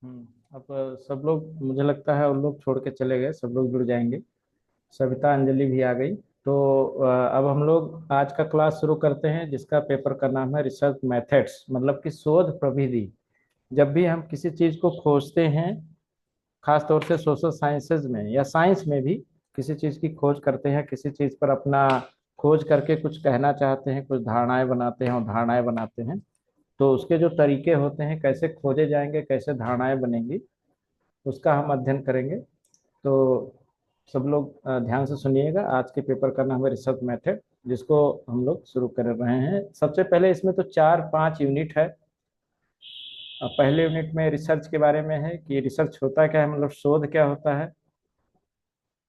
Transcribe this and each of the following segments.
अब सब लोग, मुझे लगता है उन लोग छोड़ के चले गए, सब लोग जुड़ जाएंगे। सविता अंजलि भी आ गई। तो अब हम लोग आज का क्लास शुरू करते हैं, जिसका पेपर का नाम है रिसर्च मेथड्स, मतलब कि शोध प्रविधि। जब भी हम किसी चीज को खोजते हैं, खास तौर से सोशल साइंसेज में या साइंस में भी, किसी चीज की खोज करते हैं, किसी चीज पर अपना खोज करके कुछ कहना चाहते हैं, कुछ धारणाएं बनाते हैं और धारणाएं बनाते हैं, तो उसके जो तरीके होते हैं, कैसे खोजे जाएंगे, कैसे धारणाएं बनेंगी, उसका हम अध्ययन करेंगे। तो सब लोग ध्यान से सुनिएगा। आज के पेपर का नाम है रिसर्च मेथड, जिसको हम लोग शुरू कर रहे हैं। सबसे पहले इसमें तो 4-5 यूनिट है। पहले यूनिट में रिसर्च के बारे में है कि रिसर्च होता क्या है, मतलब शोध क्या होता है।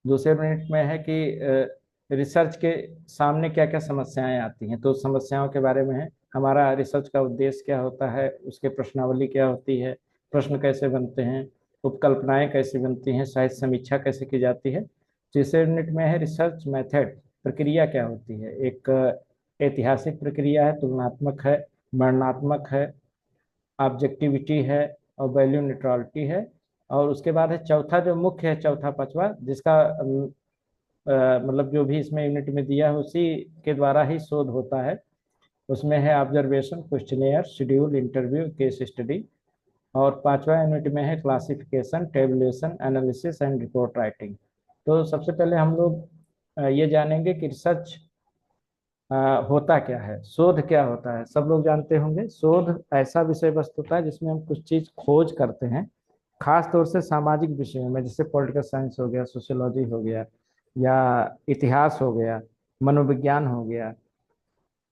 दूसरे यूनिट में है कि रिसर्च के सामने क्या क्या समस्याएं आती हैं, तो समस्याओं के बारे में है। हमारा रिसर्च का उद्देश्य क्या होता है, उसके प्रश्नावली क्या होती है, प्रश्न कैसे बनते हैं, उपकल्पनाएं कैसे बनती हैं, साहित्य समीक्षा कैसे की जाती है। तीसरे यूनिट में है रिसर्च मेथड, प्रक्रिया क्या होती है। एक ऐतिहासिक प्रक्रिया है, तुलनात्मक है, वर्णनात्मक है, ऑब्जेक्टिविटी है, और वैल्यू न्यूट्रलिटी है। और उसके बाद है चौथा, जो मुख्य है, चौथा पांचवा, जिसका मतलब जो भी इसमें यूनिट में दिया है उसी के द्वारा ही शोध होता है। उसमें है observation, questionnaire, schedule, interview, case study. और पांचवा यूनिट में है classification, tabulation, analysis and report writing. तो सबसे पहले हम लोग ये जानेंगे कि रिसर्च होता क्या है, शोध क्या होता है। सब लोग जानते होंगे, शोध ऐसा विषय वस्तु होता है जिसमें हम कुछ चीज खोज करते हैं, खास तौर से सामाजिक विषयों में, जैसे पॉलिटिकल साइंस हो गया, सोशियोलॉजी हो गया, या इतिहास हो गया, मनोविज्ञान हो गया।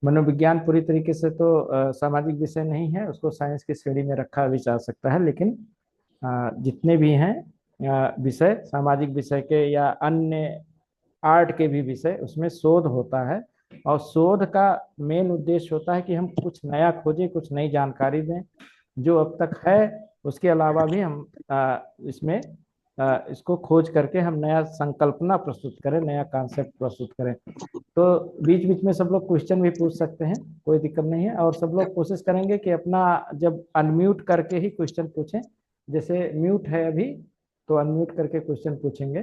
मनोविज्ञान पूरी तरीके से तो सामाजिक विषय नहीं है, उसको साइंस की श्रेणी में रखा भी जा सकता है, लेकिन जितने भी हैं विषय, सामाजिक विषय के या अन्य आर्ट के भी विषय, उसमें शोध होता है। और शोध का मेन उद्देश्य होता है कि हम कुछ नया खोजें, कुछ नई जानकारी दें जो अब तक है। उसके अलावा भी हम इसमें इसको खोज करके हम नया संकल्पना प्रस्तुत करें, नया कॉन्सेप्ट प्रस्तुत करें। तो बीच बीच में सब लोग क्वेश्चन भी पूछ सकते हैं, कोई दिक्कत नहीं है। और सब लोग कोशिश करेंगे कि अपना जब अनम्यूट करके ही क्वेश्चन पूछें, जैसे म्यूट है अभी, तो अनम्यूट करके क्वेश्चन पूछेंगे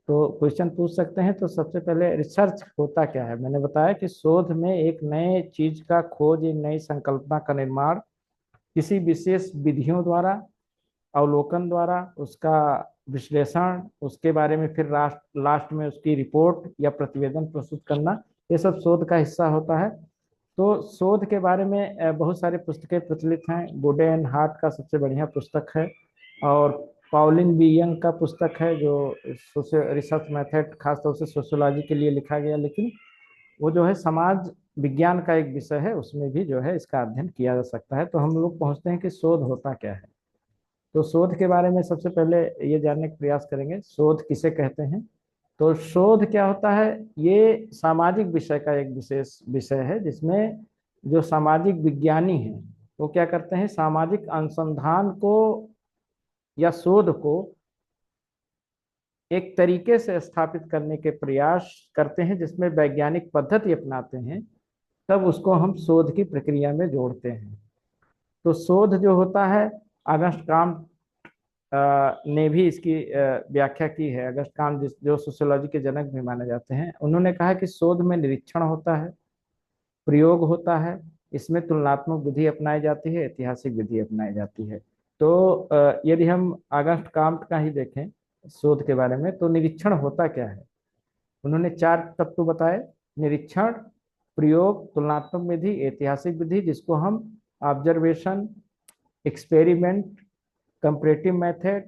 तो क्वेश्चन पूछ सकते हैं। तो सबसे पहले रिसर्च होता क्या है, मैंने बताया कि शोध में एक नए चीज का खोज, एक नई संकल्पना का निर्माण किसी विशेष विधियों द्वारा, अवलोकन द्वारा, उसका विश्लेषण, उसके बारे में फिर लास्ट में उसकी रिपोर्ट या प्रतिवेदन प्रस्तुत करना, ये सब शोध का हिस्सा होता है। तो शोध के बारे में बहुत सारे पुस्तकें प्रचलित हैं। गोडे एंड हार्ट का सबसे बढ़िया पुस्तक है, और पाउलिन बी यंग का पुस्तक है, जो रिसर्च मेथड खासतौर से सोशियोलॉजी के लिए लिखा गया, लेकिन वो जो है समाज विज्ञान का एक विषय है, उसमें भी जो है इसका अध्ययन किया जा सकता है। तो हम लोग पहुंचते हैं कि शोध होता क्या है। तो शोध के बारे में सबसे पहले ये जानने का प्रयास करेंगे, शोध किसे कहते हैं। तो शोध क्या होता है, ये सामाजिक विषय का एक विशेष विषय है, जिसमें जो सामाजिक विज्ञानी हैं वो क्या करते हैं, सामाजिक अनुसंधान को या शोध को एक तरीके से स्थापित करने के प्रयास करते हैं, जिसमें वैज्ञानिक पद्धति अपनाते हैं, तब उसको हम शोध की प्रक्रिया में जोड़ते हैं। तो शोध जो होता है, अगस्ट काम ने भी इसकी व्याख्या की है। अगस्ट काम जो सोशियोलॉजी के जनक भी माने जाते हैं, उन्होंने कहा कि शोध में निरीक्षण होता है, प्रयोग होता है, इसमें तुलनात्मक विधि अपनाई जाती है, ऐतिहासिक विधि अपनाई जाती है। तो यदि हम अगस्ट काम्ट का ही देखें शोध के बारे में, तो निरीक्षण होता क्या है, उन्होंने 4 तत्व बताए: निरीक्षण, प्रयोग, तुलनात्मक विधि, ऐतिहासिक विधि, जिसको हम ऑब्जर्वेशन, एक्सपेरिमेंट, कंपैरेटिव मेथड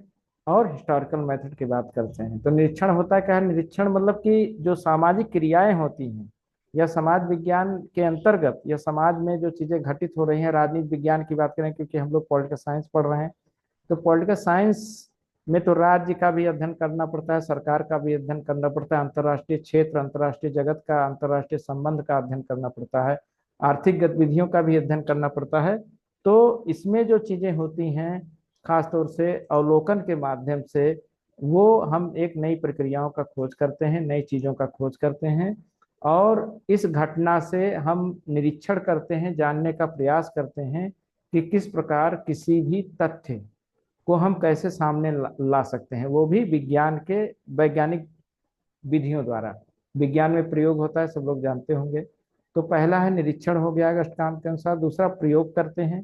और हिस्टोरिकल मेथड की बात करते हैं। तो निरीक्षण होता है क्या है, निरीक्षण मतलब कि जो सामाजिक क्रियाएं होती हैं, या समाज विज्ञान के अंतर्गत, या समाज में जो चीजें घटित हो रही हैं, राजनीति विज्ञान की बात करें, क्योंकि हम लोग पॉलिटिकल साइंस पढ़ रहे हैं, तो पॉलिटिकल साइंस में तो राज्य का भी अध्ययन करना पड़ता है, सरकार का भी अध्ययन करना पड़ता है, अंतर्राष्ट्रीय क्षेत्र, अंतर्राष्ट्रीय जगत का, अंतर्राष्ट्रीय संबंध का अध्ययन करना पड़ता है, आर्थिक गतिविधियों का भी अध्ययन करना पड़ता है। तो इसमें जो चीजें होती हैं, खासतौर से अवलोकन के माध्यम से, वो हम एक नई प्रक्रियाओं का खोज करते हैं, नई चीजों का खोज करते हैं। और इस घटना से हम निरीक्षण करते हैं, जानने का प्रयास करते हैं कि किस प्रकार किसी भी तथ्य को हम कैसे सामने ला सकते हैं, वो भी विज्ञान के वैज्ञानिक विधियों द्वारा। विज्ञान में प्रयोग होता है, सब लोग जानते होंगे। तो पहला है निरीक्षण, हो गया अष्टांग के अनुसार। दूसरा प्रयोग करते हैं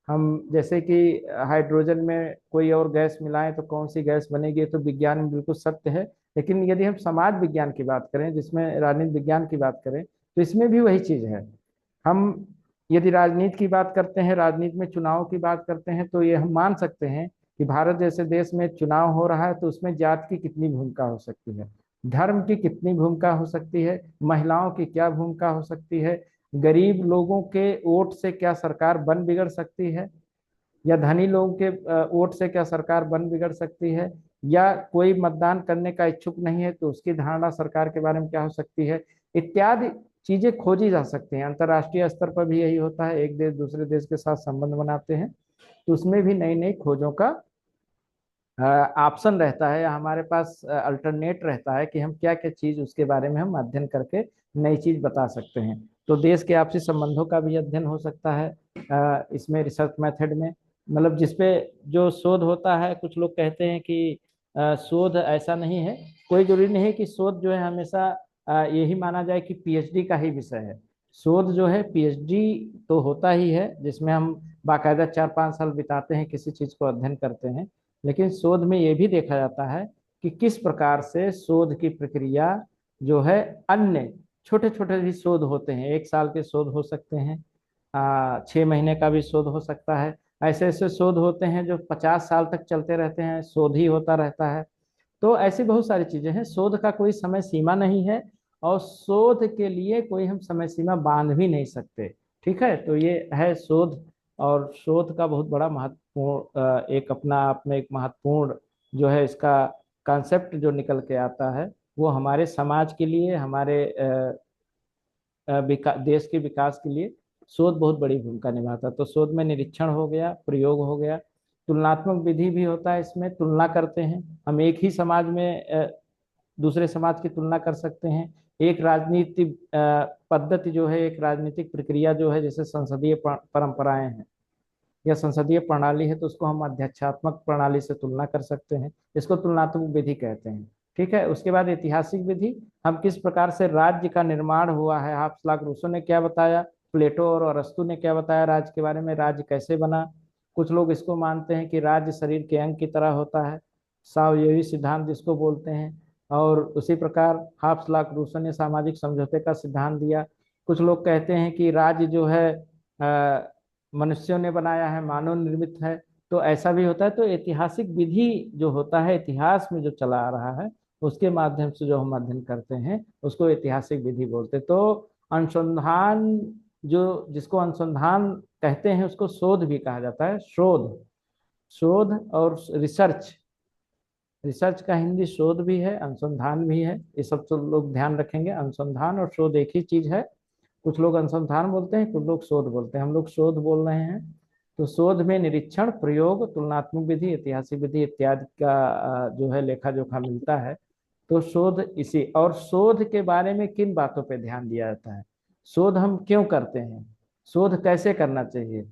हम, जैसे कि हाइड्रोजन में कोई और गैस मिलाएं तो कौन सी गैस बनेगी, ये तो विज्ञान में बिल्कुल सत्य है। लेकिन यदि हम समाज विज्ञान की बात करें, जिसमें राजनीति विज्ञान की बात करें, तो इसमें भी वही चीज है। हम यदि राजनीति की बात करते हैं, राजनीति में चुनाव की बात करते हैं, तो ये हम मान सकते हैं कि भारत जैसे देश में चुनाव हो रहा है तो उसमें जात की कितनी भूमिका हो सकती है, धर्म की कितनी भूमिका हो सकती है, महिलाओं की क्या भूमिका हो सकती है, गरीब लोगों के वोट से क्या सरकार बन बिगड़ सकती है, या धनी लोगों के वोट से क्या सरकार बन बिगड़ सकती है, या कोई मतदान करने का इच्छुक नहीं है तो उसकी धारणा सरकार के बारे में क्या हो सकती है, इत्यादि चीजें खोजी जा सकती हैं। अंतर्राष्ट्रीय स्तर पर भी यही होता है, एक देश दूसरे देश के साथ संबंध बनाते हैं तो उसमें भी नई नई खोजों का ऑप्शन रहता है, या हमारे पास अल्टरनेट रहता है कि हम क्या क्या चीज उसके बारे में हम अध्ययन करके नई चीज बता सकते हैं। तो देश के आपसी संबंधों का भी अध्ययन हो सकता है इसमें रिसर्च मेथड में। मतलब जिसपे जो शोध होता है, कुछ लोग कहते हैं कि शोध ऐसा नहीं है, कोई जरूरी नहीं है कि शोध जो है हमेशा यही माना जाए कि पीएचडी का ही विषय है। शोध जो है पीएचडी तो होता ही है, जिसमें हम बाकायदा 4-5 साल बिताते हैं, किसी चीज को अध्ययन करते हैं। लेकिन शोध में ये भी देखा जाता है कि किस प्रकार से शोध की प्रक्रिया जो है, अन्य छोटे छोटे भी शोध होते हैं, 1 साल के शोध हो सकते हैं, 6 महीने का भी शोध हो सकता है, ऐसे ऐसे शोध होते हैं जो 50 साल तक चलते रहते हैं, शोध ही होता रहता है। तो ऐसी बहुत सारी चीजें हैं, शोध का कोई समय सीमा नहीं है, और शोध के लिए कोई हम समय सीमा बांध भी नहीं सकते। ठीक है, तो ये है शोध। और शोध का बहुत बड़ा महत्वपूर्ण एक अपना आप में एक महत्वपूर्ण जो है इसका कॉन्सेप्ट जो निकल के आता है, वो हमारे समाज के लिए, हमारे देश के विकास के लिए शोध बहुत बड़ी भूमिका निभाता है। तो शोध में निरीक्षण हो गया, प्रयोग हो गया, तुलनात्मक विधि भी होता है, इसमें तुलना करते हैं हम, एक ही समाज में दूसरे समाज की तुलना कर सकते हैं। एक राजनीतिक पद्धति जो है, एक राजनीतिक प्रक्रिया जो है, जैसे संसदीय परंपराएं हैं या संसदीय प्रणाली है, तो उसको हम अध्यक्षात्मक प्रणाली से तुलना कर सकते हैं, इसको तुलनात्मक विधि कहते हैं। ठीक है, उसके बाद ऐतिहासिक विधि, हम किस प्रकार से राज्य का निर्माण हुआ है, हाप्सलाक रूसो ने क्या बताया, प्लेटो और अरस्तु ने क्या बताया राज्य के बारे में, राज्य कैसे बना। कुछ लोग इसको मानते हैं कि राज्य शरीर के अंग की तरह होता है, सावयवी सिद्धांत जिसको बोलते हैं। और उसी प्रकार हाप्सलाक रूसो ने सामाजिक समझौते का सिद्धांत दिया। कुछ लोग कहते हैं कि राज्य जो है मनुष्यों ने बनाया है, मानव निर्मित है। तो ऐसा भी होता है। तो ऐतिहासिक विधि जो होता है, इतिहास में जो चला आ रहा है उसके माध्यम से जो हम अध्ययन करते हैं उसको ऐतिहासिक विधि बोलते हैं। तो अनुसंधान, जो जिसको अनुसंधान कहते हैं उसको शोध भी कहा जाता है। शोध, शोध और रिसर्च, रिसर्च का हिंदी शोध भी है, अनुसंधान भी है। ये सब तो लोग ध्यान रखेंगे, अनुसंधान और शोध एक ही चीज है। कुछ लोग अनुसंधान बोलते हैं, कुछ लोग शोध बोलते हैं, हम लोग शोध बोल रहे हैं। तो शोध में निरीक्षण, प्रयोग, तुलनात्मक विधि, ऐतिहासिक विधि इत्यादि का जो है लेखा जोखा मिलता है। तो शोध इसी, और शोध के बारे में किन बातों पे ध्यान दिया जाता है, शोध हम क्यों करते हैं, शोध कैसे करना चाहिए।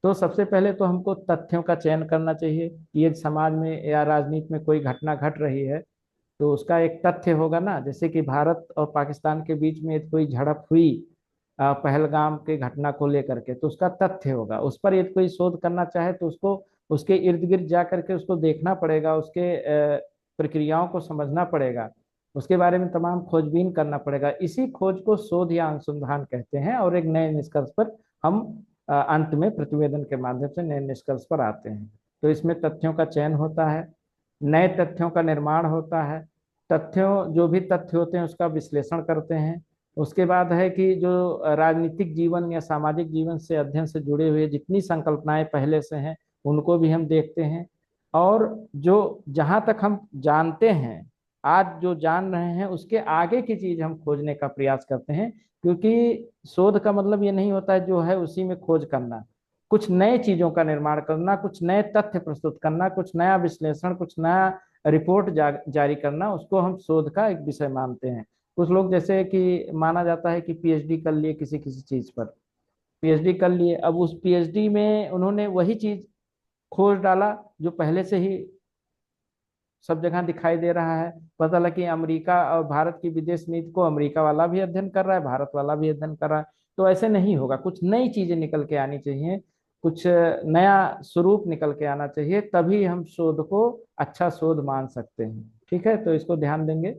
तो सबसे पहले तो हमको तथ्यों का चयन करना चाहिए। ये समाज में या राजनीति में कोई घटना घट रही है तो उसका एक तथ्य होगा ना, जैसे कि भारत और पाकिस्तान के बीच में कोई झड़प हुई पहलगाम के घटना को लेकर के, तो उसका तथ्य होगा। उस पर यदि कोई शोध करना चाहे तो उसको उसके इर्द गिर्द जा करके उसको देखना पड़ेगा, उसके प्रक्रियाओं को समझना पड़ेगा, उसके बारे में तमाम खोजबीन करना पड़ेगा। इसी खोज को शोध या अनुसंधान कहते हैं। और एक नए निष्कर्ष पर हम अंत में प्रतिवेदन के माध्यम से नए निष्कर्ष पर आते हैं। तो इसमें तथ्यों का चयन होता है, नए तथ्यों का निर्माण होता है, तथ्यों जो भी तथ्य होते हैं उसका विश्लेषण करते हैं। उसके बाद है कि जो राजनीतिक जीवन या सामाजिक जीवन से अध्ययन से जुड़े हुए जितनी संकल्पनाएं पहले से हैं उनको भी हम देखते हैं। और जो जहाँ तक हम जानते हैं, आज जो जान रहे हैं उसके आगे की चीज हम खोजने का प्रयास करते हैं। क्योंकि शोध का मतलब ये नहीं होता है जो है उसी में खोज करना, कुछ नए चीजों का निर्माण करना, कुछ नए तथ्य प्रस्तुत करना, कुछ नया विश्लेषण, कुछ नया रिपोर्ट जारी करना, उसको हम शोध का एक विषय मानते हैं। कुछ लोग जैसे कि माना जाता है कि पीएचडी कर लिए किसी किसी चीज पर, पीएचडी कर लिए, अब उस पीएचडी में उन्होंने वही चीज खोज डाला जो पहले से ही सब जगह दिखाई दे रहा है। पता लगा कि अमेरिका और भारत की विदेश नीति को अमेरिका वाला भी अध्ययन कर रहा है, भारत वाला भी अध्ययन कर रहा है। तो ऐसे नहीं होगा, कुछ नई चीजें निकल के आनी चाहिए, कुछ नया स्वरूप निकल के आना चाहिए, तभी हम शोध को अच्छा शोध मान सकते हैं। ठीक है, तो इसको ध्यान देंगे।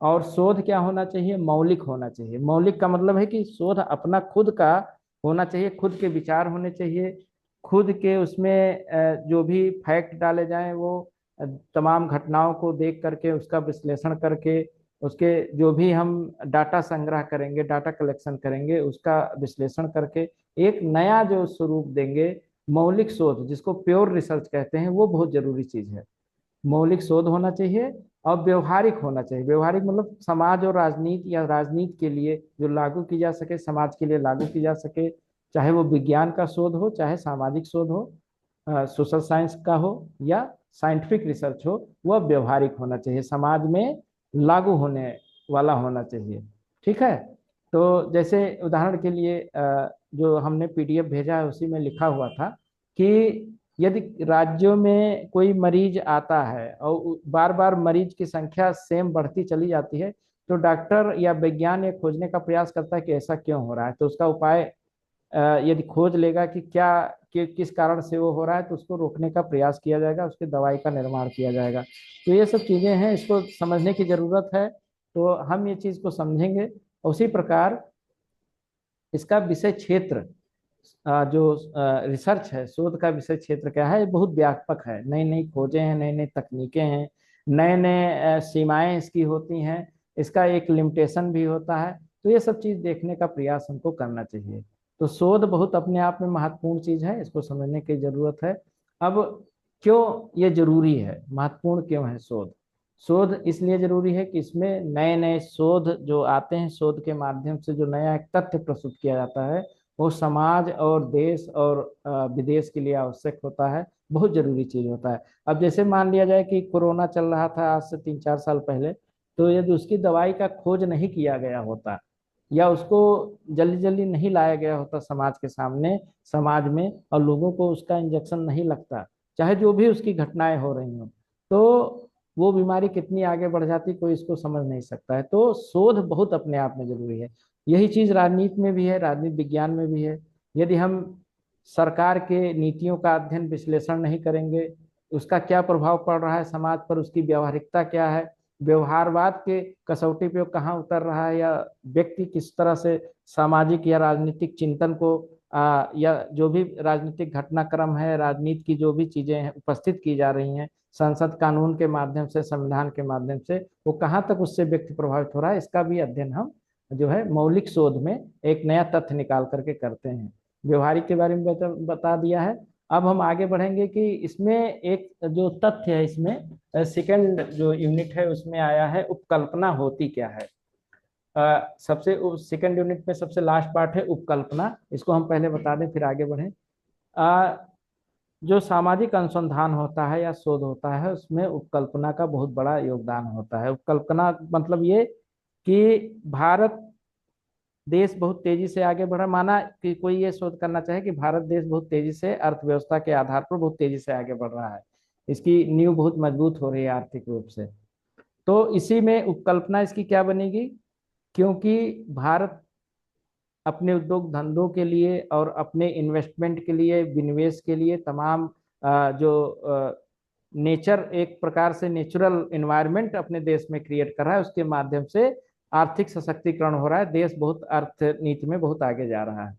और शोध क्या होना चाहिए? मौलिक होना चाहिए। मौलिक का मतलब है कि शोध अपना खुद का होना चाहिए, खुद के विचार होने चाहिए, खुद के उसमें जो भी फैक्ट डाले जाएं वो तमाम घटनाओं को देख करके उसका विश्लेषण करके उसके जो भी हम डाटा संग्रह करेंगे, डाटा कलेक्शन करेंगे, उसका विश्लेषण करके एक नया जो स्वरूप देंगे। मौलिक शोध जिसको प्योर रिसर्च कहते हैं, वो बहुत जरूरी चीज है। मौलिक शोध होना चाहिए और व्यवहारिक होना चाहिए। व्यवहारिक मतलब समाज और राजनीति या राजनीति के लिए जो लागू की जा सके, समाज के लिए लागू की जा सके, चाहे वो विज्ञान का शोध हो, चाहे सामाजिक शोध हो, सोशल साइंस का हो या साइंटिफिक रिसर्च हो, वह व्यवहारिक होना चाहिए, समाज में लागू होने वाला होना चाहिए। ठीक है, तो जैसे उदाहरण के लिए जो हमने पीडीएफ भेजा है उसी में लिखा हुआ था कि यदि राज्यों में कोई मरीज आता है और बार बार मरीज की संख्या सेम बढ़ती चली जाती है, तो डॉक्टर या विज्ञान ये खोजने का प्रयास करता है कि ऐसा क्यों हो रहा है। तो उसका उपाय यदि खोज लेगा कि क्या किस कारण से वो हो रहा है, तो उसको रोकने का प्रयास किया जाएगा, उसकी दवाई का निर्माण किया जाएगा। तो ये सब चीजें हैं, इसको समझने की जरूरत है। तो हम ये चीज को समझेंगे। उसी प्रकार इसका विषय क्षेत्र जो रिसर्च है, शोध का विषय क्षेत्र क्या है, बहुत व्यापक है। नई नई खोजें हैं, नई नई तकनीकें हैं, नए नए सीमाएं इसकी होती हैं, इसका एक लिमिटेशन भी होता है। तो ये सब चीज देखने का प्रयास हमको करना चाहिए। तो शोध बहुत अपने आप में महत्वपूर्ण चीज है, इसको समझने की जरूरत है। अब क्यों ये जरूरी है, महत्वपूर्ण क्यों है शोध? शोध इसलिए जरूरी है कि इसमें नए नए शोध जो आते हैं, शोध के माध्यम से जो नया एक तथ्य प्रस्तुत किया जाता है, वो समाज और देश और विदेश के लिए आवश्यक होता है, बहुत जरूरी चीज होता है। अब जैसे मान लिया जाए कि कोरोना चल रहा था आज से 3-4 साल पहले, तो यदि उसकी दवाई का खोज नहीं किया गया होता या उसको जल्दी जल्दी नहीं लाया गया होता समाज के सामने, समाज में, और लोगों को उसका इंजेक्शन नहीं लगता, चाहे जो भी उसकी घटनाएं हो रही हों, तो वो बीमारी कितनी आगे बढ़ जाती कोई इसको समझ नहीं सकता है। तो शोध बहुत अपने आप में जरूरी है। यही चीज राजनीति में भी है, राजनीति विज्ञान में भी है। यदि हम सरकार के नीतियों का अध्ययन विश्लेषण नहीं करेंगे, उसका क्या प्रभाव पड़ रहा है समाज पर, उसकी व्यवहारिकता क्या है, व्यवहारवाद के कसौटी पे वो कहाँ उतर रहा है, या व्यक्ति किस तरह से सामाजिक या राजनीतिक चिंतन को या जो भी राजनीतिक घटनाक्रम है, राजनीति की जो भी चीजें हैं उपस्थित की जा रही हैं संसद कानून के माध्यम से, संविधान के माध्यम से, वो कहाँ तक उससे व्यक्ति प्रभावित हो रहा है, इसका भी अध्ययन हम जो है मौलिक शोध में एक नया तथ्य निकाल करके करते हैं। व्यवहारिक के बारे में बता दिया है। अब हम आगे बढ़ेंगे कि इसमें एक जो तथ्य है, इसमें सेकंड जो यूनिट है उसमें आया है उपकल्पना होती क्या है। सबसे सेकंड यूनिट में सबसे लास्ट पार्ट है उपकल्पना, इसको हम पहले बता दें फिर आगे बढ़ें। जो सामाजिक अनुसंधान होता है या शोध होता है, उसमें उपकल्पना का बहुत बड़ा योगदान होता है। उपकल्पना मतलब ये कि भारत देश बहुत तेजी से आगे बढ़ा, माना कि कोई ये शोध करना चाहे कि भारत देश बहुत तेजी से अर्थव्यवस्था के आधार पर बहुत तेजी से आगे बढ़ रहा है, इसकी नींव बहुत मजबूत हो रही है आर्थिक रूप से, तो इसी में उपकल्पना इसकी क्या बनेगी? क्योंकि भारत अपने उद्योग धंधों के लिए और अपने इन्वेस्टमेंट के लिए, विनिवेश के लिए तमाम जो नेचर, एक प्रकार से नेचुरल एनवायरनमेंट अपने देश में क्रिएट कर रहा है, उसके माध्यम से आर्थिक सशक्तिकरण हो रहा है, देश बहुत अर्थनीति में बहुत आगे जा रहा है।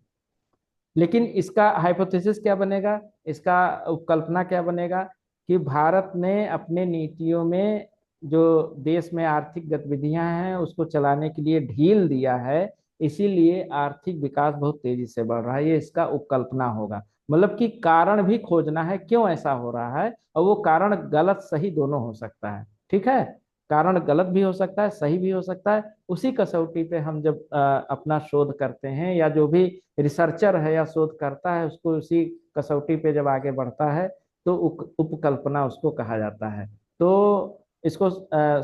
लेकिन इसका हाइपोथेसिस क्या बनेगा, इसका उपकल्पना क्या बनेगा कि भारत ने अपने नीतियों में जो देश में आर्थिक गतिविधियां हैं उसको चलाने के लिए ढील दिया है, इसीलिए आर्थिक विकास बहुत तेजी से बढ़ रहा है। ये इसका उपकल्पना होगा, मतलब कि कारण भी खोजना है क्यों ऐसा हो रहा है, और वो कारण गलत सही दोनों हो सकता है। ठीक है, कारण गलत भी हो सकता है, सही भी हो सकता है। उसी कसौटी पे हम जब अपना शोध करते हैं, या जो भी रिसर्चर है या शोध करता है, उसको उसी कसौटी पे जब आगे बढ़ता है, तो उपकल्पना उसको कहा जाता है। तो इसको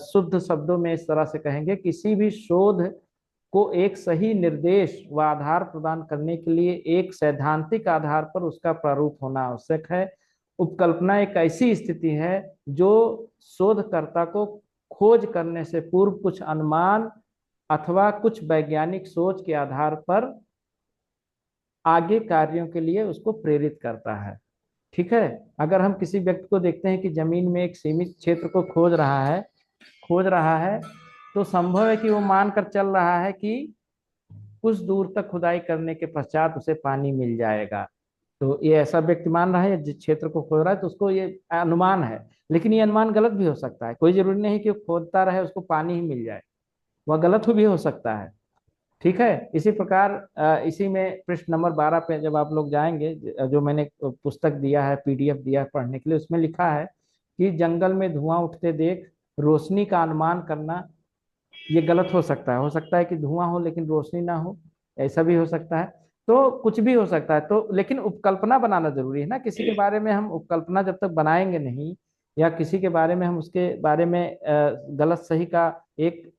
शुद्ध शब्दों में इस तरह से कहेंगे, किसी भी शोध को एक सही निर्देश व आधार प्रदान करने के लिए एक सैद्धांतिक आधार पर उसका प्रारूप होना आवश्यक है, उपकल्पना एक ऐसी स्थिति है जो शोधकर्ता को खोज करने से पूर्व कुछ अनुमान अथवा कुछ वैज्ञानिक सोच के आधार पर आगे कार्यों के लिए उसको प्रेरित करता है। ठीक है। अगर हम किसी व्यक्ति को देखते हैं कि जमीन में एक सीमित क्षेत्र को खोज रहा है तो संभव है कि वो मानकर चल रहा है कि कुछ दूर तक खुदाई करने के पश्चात उसे पानी मिल जाएगा। तो ये ऐसा व्यक्ति मान रहा है जिस क्षेत्र को खोद रहा है, तो उसको ये अनुमान है। लेकिन ये अनुमान गलत भी हो सकता है, कोई जरूरी नहीं कि वो खोदता रहे उसको पानी ही मिल जाए, वह गलत भी हो सकता है। ठीक है। इसी प्रकार इसी में पृष्ठ नंबर 12 पे जब आप लोग जाएंगे, जो मैंने पुस्तक दिया है, पीडीएफ दिया है पढ़ने के लिए, उसमें लिखा है कि जंगल में धुआं उठते देख रोशनी का अनुमान करना ये गलत हो सकता है कि धुआं हो लेकिन रोशनी ना हो, ऐसा भी हो सकता है। तो कुछ भी हो सकता है, तो लेकिन उपकल्पना बनाना जरूरी है ना। किसी के बारे में हम उपकल्पना जब तक बनाएंगे नहीं, या किसी के बारे में हम उसके बारे में गलत सही का एक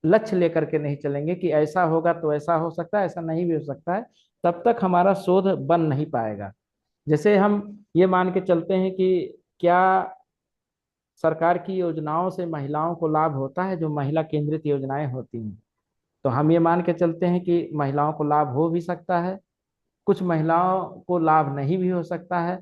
लक्ष्य लेकर के नहीं चलेंगे कि ऐसा होगा तो ऐसा हो सकता है, ऐसा नहीं भी हो सकता है, तब तक हमारा शोध बन नहीं पाएगा। जैसे हम ये मान के चलते हैं कि क्या सरकार की योजनाओं से महिलाओं को लाभ होता है, जो महिला केंद्रित योजनाएं होती हैं, तो हम ये मान के चलते हैं कि महिलाओं को लाभ हो भी सकता है, कुछ महिलाओं को लाभ नहीं भी हो सकता है,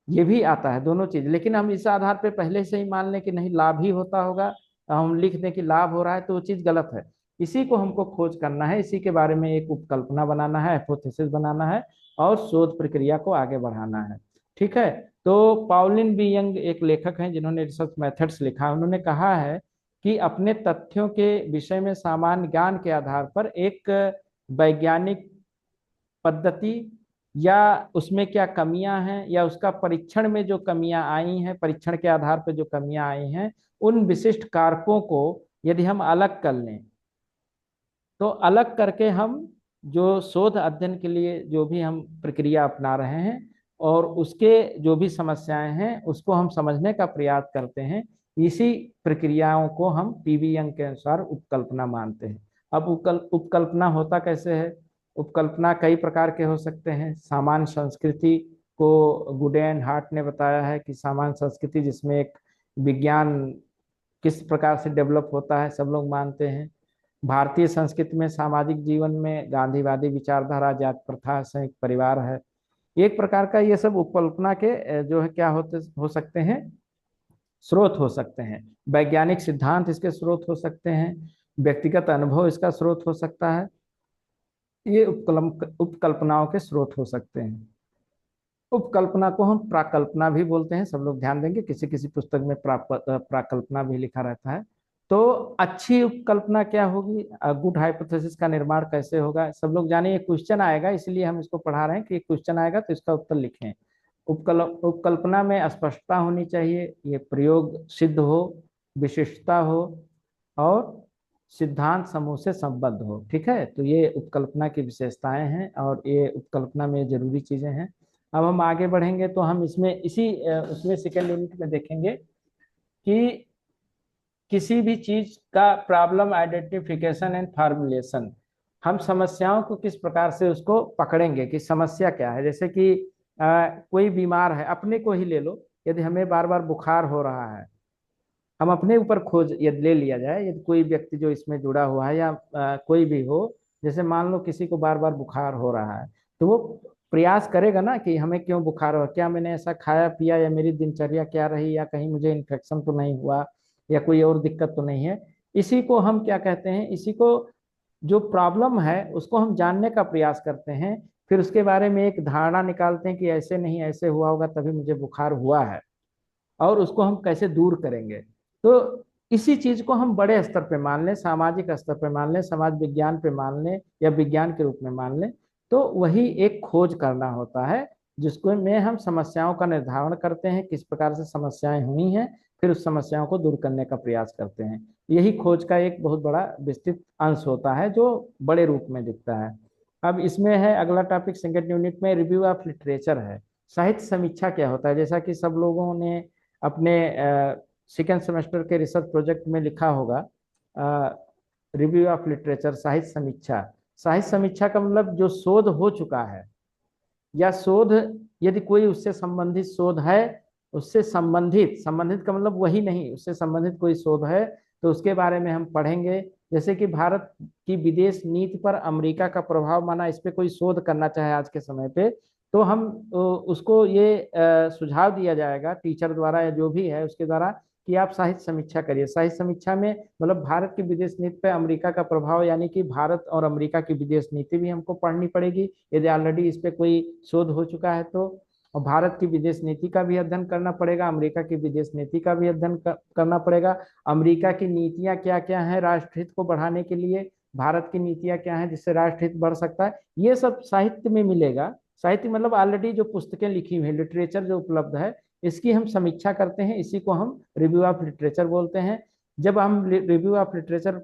ये भी आता है दोनों चीज। लेकिन हम इस आधार पे पहले से ही मान लें कि नहीं लाभ ही होता होगा, हम लिख दें कि लाभ हो रहा है, तो वो चीज गलत है। इसी को हमको खोज करना है, इसी के बारे में एक उपकल्पना बनाना है, हाइपोथेसिस बनाना है, और शोध प्रक्रिया को आगे बढ़ाना है। ठीक है। तो पाउलिन बी यंग एक लेखक हैं जिन्होंने रिसर्च मेथड्स लिखा है। उन्होंने कहा है कि अपने तथ्यों के विषय में सामान्य ज्ञान के आधार पर एक वैज्ञानिक पद्धति, या उसमें क्या कमियां हैं, या उसका परीक्षण में जो कमियां आई हैं, परीक्षण के आधार पर जो कमियां आई हैं, उन विशिष्ट कारकों को यदि हम अलग कर लें, तो अलग करके हम जो शोध अध्ययन के लिए जो भी हम प्रक्रिया अपना रहे हैं और उसके जो भी समस्याएं हैं उसको हम समझने का प्रयास करते हैं, इसी प्रक्रियाओं को हम पीवी यंग के अनुसार उपकल्पना मानते हैं। अब उपकल्पना होता कैसे है? उपकल्पना कई प्रकार के हो सकते हैं। सामान्य संस्कृति को गुडेन हार्ट ने बताया है कि सामान्य संस्कृति जिसमें एक विज्ञान किस प्रकार से डेवलप होता है सब लोग मानते हैं। भारतीय संस्कृति में सामाजिक जीवन में गांधीवादी विचारधारा, जात प्रथा, संयुक्त परिवार है। एक प्रकार का ये सब उपकल्पना के जो है क्या होते हो सकते हैं, स्रोत हो सकते हैं। वैज्ञानिक सिद्धांत इसके स्रोत हो सकते हैं, व्यक्तिगत अनुभव इसका स्रोत हो सकता है। ये उपकल्पनाओं के स्रोत हो सकते हैं। उपकल्पना को हम प्राकल्पना भी बोलते हैं, सब लोग ध्यान देंगे किसी किसी पुस्तक में प्राकल्पना भी लिखा रहता है। तो अच्छी उपकल्पना क्या होगी, गुड हाइपोथेसिस का निर्माण कैसे होगा, सब लोग जाने। ये क्वेश्चन आएगा इसलिए हम इसको पढ़ा रहे हैं कि क्वेश्चन आएगा तो इसका उत्तर लिखें। उपकल्पना में स्पष्टता होनी चाहिए, ये प्रयोग सिद्ध हो, विशिष्टता हो, और सिद्धांत समूह से संबद्ध हो। ठीक है। तो ये उपकल्पना की विशेषताएं हैं और ये उपकल्पना में जरूरी चीजें हैं। अब हम आगे बढ़ेंगे तो हम इसमें उसमें सेकेंड यूनिट में देखेंगे कि किसी भी चीज का प्रॉब्लम आइडेंटिफिकेशन एंड फार्मुलेशन, हम समस्याओं को किस प्रकार से उसको पकड़ेंगे कि समस्या क्या है। जैसे कि कोई बीमार है, अपने को ही ले लो, यदि हमें बार बार बुखार हो रहा है, हम अपने ऊपर खोज यदि ले लिया जाए, यदि कोई व्यक्ति जो इसमें जुड़ा हुआ है या कोई भी हो, जैसे मान लो किसी को बार बार बुखार हो रहा है, तो वो प्रयास करेगा ना कि हमें क्यों बुखार हुआ, क्या मैंने ऐसा खाया पिया, या मेरी दिनचर्या क्या रही, या कहीं मुझे इन्फेक्शन तो नहीं हुआ, या कोई और दिक्कत तो नहीं है। इसी को हम क्या कहते हैं, इसी को जो प्रॉब्लम है उसको हम जानने का प्रयास करते हैं, फिर उसके बारे में एक धारणा निकालते हैं कि ऐसे नहीं ऐसे हुआ होगा तभी मुझे बुखार हुआ है, और उसको हम कैसे दूर करेंगे। तो इसी चीज को हम बड़े स्तर पे मान लें, सामाजिक स्तर पे मान लें, समाज विज्ञान पे मान लें, या विज्ञान के रूप में मान लें, तो वही एक खोज करना होता है जिसको में हम समस्याओं का निर्धारण करते हैं, किस प्रकार से समस्याएं हुई हैं, फिर उस समस्याओं को दूर करने का प्रयास करते हैं। यही खोज का एक बहुत बड़ा विस्तृत अंश होता है जो बड़े रूप में दिखता है। अब इसमें है अगला टॉपिक सेकेंड यूनिट में, रिव्यू ऑफ लिटरेचर है। साहित्य समीक्षा क्या होता है? जैसा कि सब लोगों ने अपने सेकेंड सेमेस्टर के रिसर्च प्रोजेक्ट में लिखा होगा, रिव्यू ऑफ लिटरेचर, साहित्य समीक्षा। साहित्य समीक्षा का मतलब जो शोध हो चुका है, या शोध यदि कोई उससे संबंधित शोध है, उससे संबंधित, संबंधित का मतलब वही नहीं, उससे संबंधित कोई शोध है तो उसके बारे में हम पढ़ेंगे। जैसे कि भारत की विदेश नीति पर अमेरिका का प्रभाव, माना इस पे कोई शोध करना चाहे आज के समय पे, तो हम उसको ये सुझाव दिया जाएगा टीचर द्वारा या जो भी है उसके द्वारा कि आप साहित्य समीक्षा करिए। साहित्य समीक्षा में मतलब भारत की विदेश नीति पे अमेरिका का प्रभाव, यानी कि भारत और अमेरिका की विदेश नीति भी हमको पढ़नी पड़ेगी यदि ऑलरेडी इस पे कोई शोध हो चुका है तो। और भारत की विदेश नीति का भी अध्ययन करना पड़ेगा, अमेरिका की विदेश नीति का भी अध्ययन करना पड़ेगा। अमेरिका की नीतियां क्या क्या हैं राष्ट्रहित को बढ़ाने के लिए, भारत की नीतियां क्या हैं जिससे राष्ट्रहित बढ़ सकता है, ये सब साहित्य में मिलेगा। साहित्य मतलब ऑलरेडी जो पुस्तकें लिखी हुई हैं, लिटरेचर जो उपलब्ध है, इसकी हम समीक्षा करते हैं, इसी को हम रिव्यू ऑफ लिटरेचर बोलते हैं। जब हम रिव्यू ऑफ लिटरेचर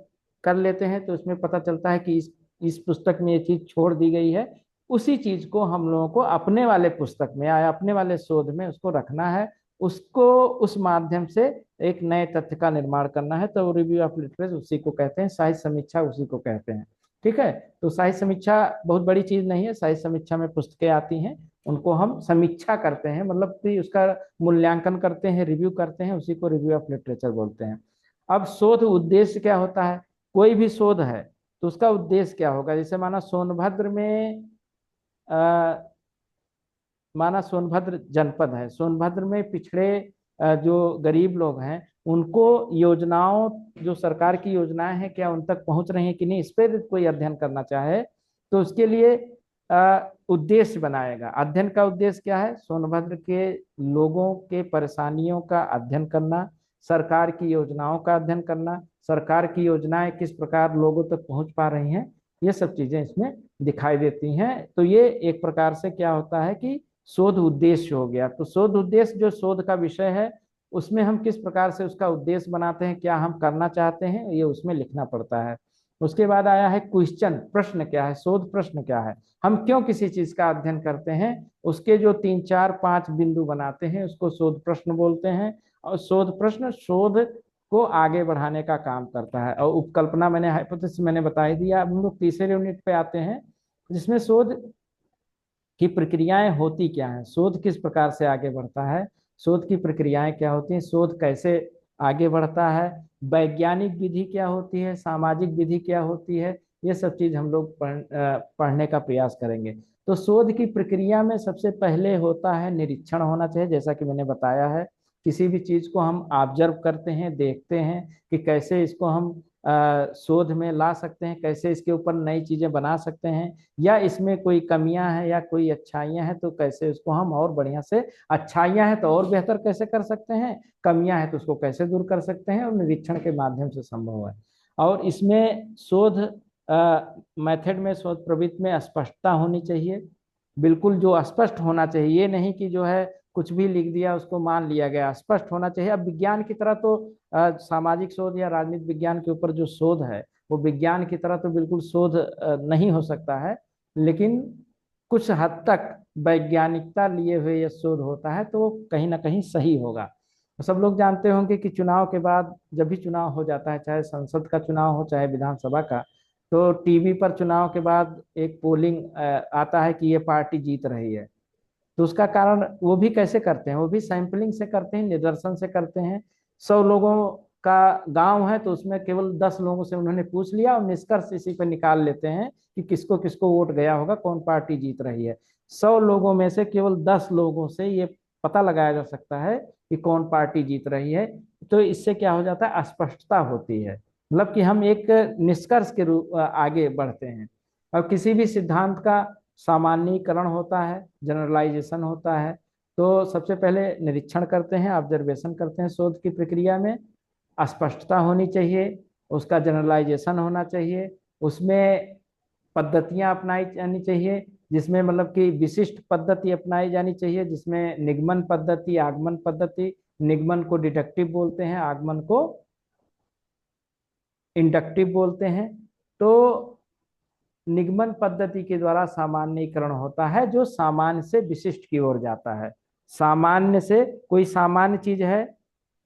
कर लेते हैं तो उसमें पता चलता है कि इस पुस्तक में ये चीज छोड़ दी गई है, उसी चीज को हम लोगों को अपने वाले पुस्तक में या अपने वाले शोध में उसको रखना है, उसको उस माध्यम से एक नए तथ्य का निर्माण करना है। तो रिव्यू ऑफ लिटरेचर उसी को कहते हैं, साहित्य समीक्षा उसी को कहते हैं। ठीक है, तो साहित्य समीक्षा बहुत बड़ी चीज नहीं है। साहित्य समीक्षा में पुस्तकें आती हैं, उनको हम समीक्षा करते हैं, मतलब कि उसका मूल्यांकन करते हैं, रिव्यू करते हैं, उसी को रिव्यू ऑफ लिटरेचर बोलते हैं। अब शोध उद्देश्य क्या होता है, कोई भी शोध है तो उसका उद्देश्य क्या होगा। जैसे माना सोनभद्र में माना सोनभद्र जनपद है, सोनभद्र में पिछड़े जो गरीब लोग हैं उनको योजनाओं, जो सरकार की योजनाएं हैं क्या उन तक पहुंच रही हैं कि नहीं, इस पर कोई अध्ययन करना चाहे तो उसके लिए उद्देश्य बनाएगा। अध्ययन का उद्देश्य क्या है, सोनभद्र के लोगों के परेशानियों का अध्ययन करना, सरकार की योजनाओं का अध्ययन करना, सरकार की योजनाएं किस प्रकार लोगों तक पहुंच पा रही हैं, ये सब चीजें इसमें दिखाई देती हैं। तो ये एक प्रकार से क्या होता है कि शोध उद्देश्य हो गया। तो शोध उद्देश्य जो शोध का विषय है उसमें हम किस प्रकार से उसका उद्देश्य बनाते हैं, क्या हम करना चाहते हैं, ये उसमें लिखना पड़ता है। उसके बाद आया है क्वेश्चन, प्रश्न क्या है, शोध प्रश्न क्या है, हम क्यों किसी चीज का अध्ययन करते हैं, उसके जो 3 4 5 बिंदु बनाते हैं उसको शोध प्रश्न बोलते हैं। और शोध प्रश्न शोध को आगे बढ़ाने का काम करता है। और उपकल्पना मैंने, हाइपोथेसिस मैंने बता ही दिया। अब हम लोग तीसरे यूनिट पे आते हैं जिसमें शोध की प्रक्रियाएं होती क्या हैं, शोध किस प्रकार से आगे बढ़ता है, शोध की प्रक्रियाएं क्या होती हैं, शोध कैसे आगे बढ़ता है, वैज्ञानिक विधि क्या होती है, सामाजिक विधि क्या होती है, ये सब चीज हम लोग पढ़ने का प्रयास करेंगे। तो शोध की प्रक्रिया में सबसे पहले होता है निरीक्षण होना चाहिए, जैसा कि मैंने बताया है। किसी भी चीज को हम ऑब्जर्व करते हैं, देखते हैं कि कैसे इसको हम शोध में ला सकते हैं, कैसे इसके ऊपर नई चीजें बना सकते हैं, या इसमें कोई कमियां हैं या कोई अच्छाइयां हैं तो कैसे उसको हम और बढ़िया से, अच्छाइयां हैं तो और बेहतर कैसे कर सकते हैं, कमियां हैं तो उसको कैसे दूर कर सकते हैं, और निरीक्षण के माध्यम से संभव है। और इसमें शोध मेथड में, शोध प्रवृत्ति में स्पष्टता होनी चाहिए, बिल्कुल जो स्पष्ट होना चाहिए, ये नहीं कि जो है कुछ भी लिख दिया उसको मान लिया गया, स्पष्ट होना चाहिए। अब विज्ञान की तरह तो सामाजिक शोध या राजनीतिक विज्ञान के ऊपर जो शोध है वो विज्ञान की तरह तो बिल्कुल शोध नहीं हो सकता है, लेकिन कुछ हद तक वैज्ञानिकता लिए हुए यह शोध होता है तो कहीं ना कहीं सही होगा। सब लोग जानते होंगे कि चुनाव के बाद, जब भी चुनाव हो जाता है, चाहे संसद का चुनाव हो चाहे विधानसभा का, तो टीवी पर चुनाव के बाद एक पोलिंग आता है कि ये पार्टी जीत रही है। तो उसका कारण वो भी कैसे करते हैं, वो भी सैंपलिंग से करते हैं, निदर्शन से करते हैं। 100 लोगों का गांव है तो उसमें केवल 10 लोगों से उन्होंने पूछ लिया और निष्कर्ष इसी पर निकाल लेते हैं कि किसको किसको वोट गया होगा, कौन पार्टी जीत रही है। 100 लोगों में से केवल 10 लोगों से ये पता लगाया जा सकता है कि कौन पार्टी जीत रही है। तो इससे क्या हो जाता है, अस्पष्टता होती है, मतलब कि हम एक निष्कर्ष के रूप आगे बढ़ते हैं। और किसी भी सिद्धांत का सामान्यीकरण होता है, जनरलाइजेशन होता है। तो सबसे पहले निरीक्षण करते हैं, ऑब्जर्वेशन करते हैं, शोध की प्रक्रिया में स्पष्टता होनी चाहिए, उसका जनरलाइजेशन होना चाहिए, उसमें पद्धतियां अपनाई जानी चाहिए, जिसमें मतलब कि विशिष्ट पद्धति अपनाई जानी चाहिए, जिसमें निगमन पद्धति, आगमन पद्धति, निगमन को डिडक्टिव बोलते हैं, आगमन को इंडक्टिव बोलते हैं। तो निगमन पद्धति के द्वारा सामान्यीकरण होता है जो सामान्य से विशिष्ट की ओर जाता है, सामान्य से कोई सामान्य चीज है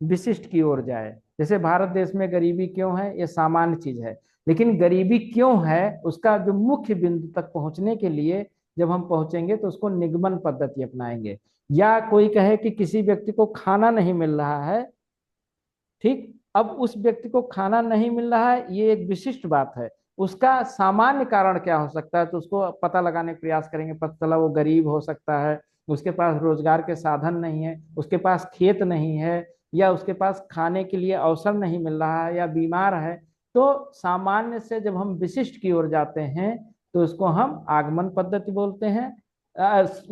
विशिष्ट की ओर जाए। जैसे भारत देश में गरीबी क्यों है, ये सामान्य चीज है, लेकिन गरीबी क्यों है उसका जो मुख्य बिंदु तक पहुंचने के लिए जब हम पहुंचेंगे तो उसको निगमन पद्धति अपनाएंगे। या कोई कहे कि किसी व्यक्ति को खाना नहीं मिल रहा है, ठीक, अब उस व्यक्ति को खाना नहीं मिल रहा है, ये एक विशिष्ट बात है। उसका सामान्य कारण क्या हो सकता है, तो उसको पता लगाने का प्रयास करेंगे। पता चला वो गरीब हो सकता है, उसके पास रोजगार के साधन नहीं है, उसके पास खेत नहीं है, या उसके पास खाने के लिए अवसर नहीं मिल रहा है, या बीमार है। तो सामान्य से जब हम विशिष्ट की ओर जाते हैं तो उसको हम आगमन पद्धति बोलते हैं,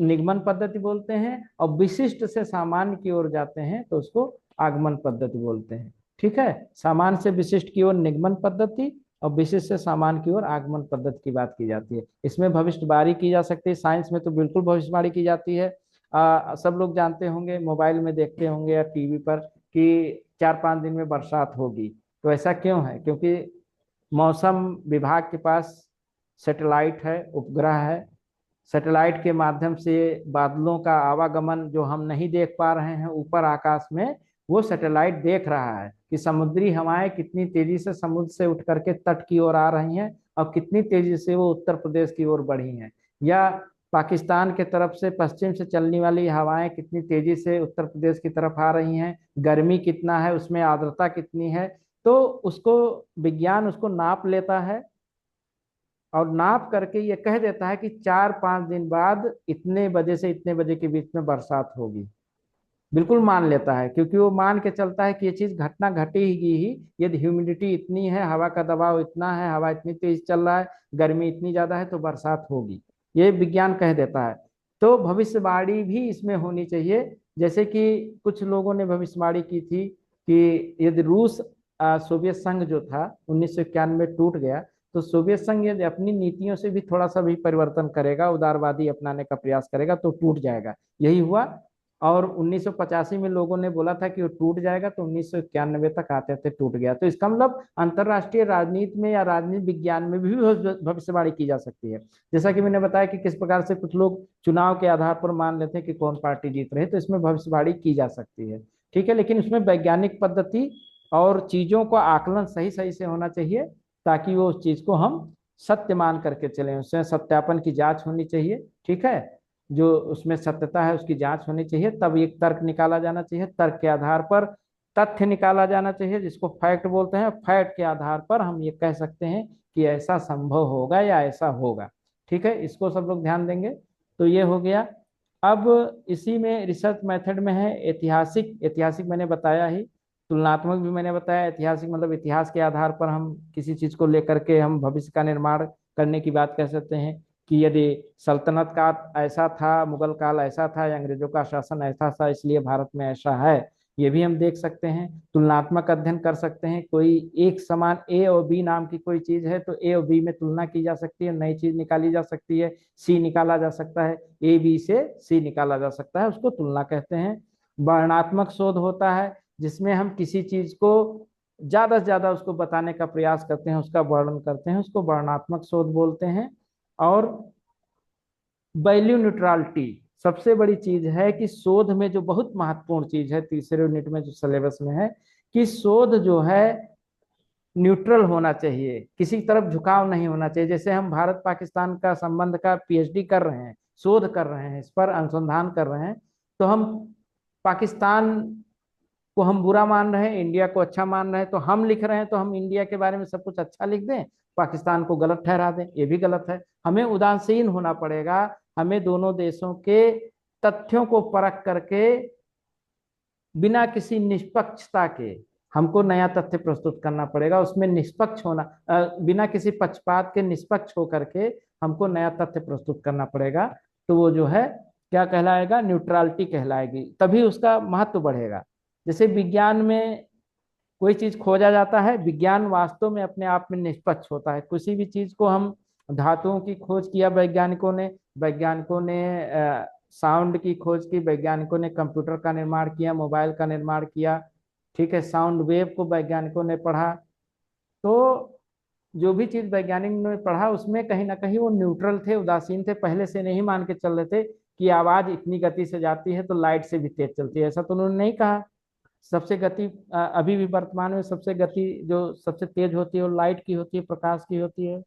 निगमन पद्धति बोलते हैं। और विशिष्ट से सामान्य की ओर जाते हैं तो उसको आगमन पद्धति बोलते हैं। ठीक है, सामान्य से विशिष्ट की ओर निगमन पद्धति, और विशिष्ट से सामान्य की ओर आगमन पद्धति की बात की जाती है। इसमें भविष्यवाणी की जा सकती है, साइंस में तो बिल्कुल भविष्यवाणी की जाती है। सब लोग जानते होंगे, मोबाइल में देखते होंगे या टीवी पर कि 4-5 दिन में बरसात होगी। तो ऐसा क्यों है? क्योंकि मौसम विभाग के पास सैटेलाइट है, उपग्रह है। सैटेलाइट के माध्यम से बादलों का आवागमन जो हम नहीं देख पा रहे हैं ऊपर आकाश में, वो सैटेलाइट देख रहा है कि समुद्री हवाएं कितनी तेजी से समुद्र से उठ करके तट की ओर आ रही हैं और कितनी तेजी से वो उत्तर प्रदेश की ओर बढ़ी हैं। या पाकिस्तान के तरफ से पश्चिम से चलने वाली हवाएं कितनी तेजी से उत्तर प्रदेश की तरफ आ रही हैं, गर्मी कितना है उसमें, आर्द्रता कितनी है। तो उसको विज्ञान उसको नाप लेता है, और नाप करके ये कह देता है कि 4-5 दिन बाद इतने बजे से इतने बजे के बीच में बरसात होगी। बिल्कुल मान लेता है, क्योंकि वो मान के चलता है कि ये चीज घटना घटेगी ही। यदि ह्यूमिडिटी इतनी है, हवा का दबाव इतना है, हवा इतनी तेज चल रहा है, गर्मी इतनी ज्यादा है, तो बरसात होगी। ये विज्ञान कह देता है। तो भविष्यवाणी भी इसमें होनी चाहिए। जैसे कि कुछ लोगों ने भविष्यवाणी की थी कि यदि रूस, सोवियत संघ जो था 1991 में टूट गया, तो सोवियत संघ यदि अपनी नीतियों से भी थोड़ा सा भी परिवर्तन करेगा, उदारवादी अपनाने का प्रयास करेगा, तो टूट जाएगा। यही हुआ। और 1985 में लोगों ने बोला था कि वो टूट जाएगा, तो 1991 तक आते आते टूट गया। तो इसका मतलब अंतरराष्ट्रीय राजनीति में या राजनीति विज्ञान में भी भविष्यवाणी की जा सकती है। जैसा कि मैंने बताया कि किस प्रकार से कुछ लोग चुनाव के आधार पर मान लेते हैं कि कौन पार्टी जीत रही है, तो इसमें भविष्यवाणी की जा सकती है। ठीक है, लेकिन उसमें वैज्ञानिक पद्धति और चीजों का आकलन सही सही से होना चाहिए, ताकि वो उस चीज को हम सत्य मान करके चलें। उसमें सत्यापन की जांच होनी चाहिए। ठीक है, जो उसमें सत्यता है उसकी जांच होनी चाहिए, तब एक तर्क निकाला जाना चाहिए। तर्क के आधार पर तथ्य निकाला जाना चाहिए, जिसको फैक्ट बोलते हैं। फैक्ट के आधार पर हम ये कह सकते हैं कि ऐसा संभव होगा या ऐसा होगा। ठीक है, इसको सब लोग ध्यान देंगे। तो ये हो गया। अब इसी में रिसर्च मेथड में है ऐतिहासिक। ऐतिहासिक मैंने बताया ही, तुलनात्मक भी मैंने बताया। ऐतिहासिक मतलब इतिहास के आधार पर हम किसी चीज को लेकर के हम भविष्य का निर्माण करने की बात कह सकते हैं। कि यदि सल्तनत काल ऐसा था, मुगल काल ऐसा था, या अंग्रेजों का शासन ऐसा था, इसलिए भारत में ऐसा है, ये भी हम देख सकते हैं। तुलनात्मक अध्ययन कर सकते हैं। कोई एक समान ए और बी नाम की कोई चीज है, तो ए और बी में तुलना की जा सकती है, नई चीज निकाली जा सकती है, सी निकाला जा सकता है, ए बी से सी निकाला जा सकता है, उसको तुलना कहते हैं। वर्णनात्मक शोध होता है, जिसमें हम किसी चीज को ज्यादा से ज्यादा उसको बताने का प्रयास करते हैं, उसका वर्णन करते हैं, उसको वर्णनात्मक शोध बोलते हैं। और वैल्यू न्यूट्रलिटी सबसे बड़ी चीज है कि शोध में जो बहुत महत्वपूर्ण चीज है, तीसरे यूनिट में जो सिलेबस में है, कि शोध जो है न्यूट्रल होना चाहिए, किसी तरफ झुकाव नहीं होना चाहिए। जैसे हम भारत पाकिस्तान का संबंध का पीएचडी कर रहे हैं, शोध कर रहे हैं, इस पर अनुसंधान कर रहे हैं, तो हम पाकिस्तान को हम बुरा मान रहे हैं, इंडिया को अच्छा मान रहे हैं। तो हम लिख रहे हैं तो हम इंडिया के बारे में सब कुछ अच्छा लिख दें, पाकिस्तान को गलत ठहरा दें, ये भी गलत है। हमें उदासीन होना पड़ेगा। हमें दोनों देशों के तथ्यों को परख करके बिना किसी निष्पक्षता के हमको नया तथ्य प्रस्तुत करना पड़ेगा। उसमें निष्पक्ष होना, बिना किसी पक्षपात के निष्पक्ष होकर के हमको नया तथ्य प्रस्तुत करना पड़ेगा। तो वो जो है क्या कहलाएगा? न्यूट्रलिटी कहलाएगी, तभी उसका महत्व बढ़ेगा। जैसे विज्ञान में कोई चीज खोजा जाता है, विज्ञान वास्तव में अपने आप में निष्पक्ष होता है। किसी भी चीज को हम, धातुओं की खोज किया वैज्ञानिकों ने, साउंड की खोज की वैज्ञानिकों ने, कंप्यूटर का निर्माण किया, मोबाइल का निर्माण किया। ठीक है, साउंड वेव को वैज्ञानिकों ने पढ़ा। तो जो भी चीज वैज्ञानिक ने पढ़ा उसमें कहीं ना कहीं वो न्यूट्रल थे, उदासीन थे, पहले से नहीं मान के चल रहे थे कि आवाज इतनी गति से जाती है तो लाइट से भी तेज चलती है, ऐसा तो उन्होंने नहीं कहा। सबसे गति अभी भी वर्तमान में सबसे गति जो सबसे तेज होती है वो लाइट की होती है, प्रकाश की होती है।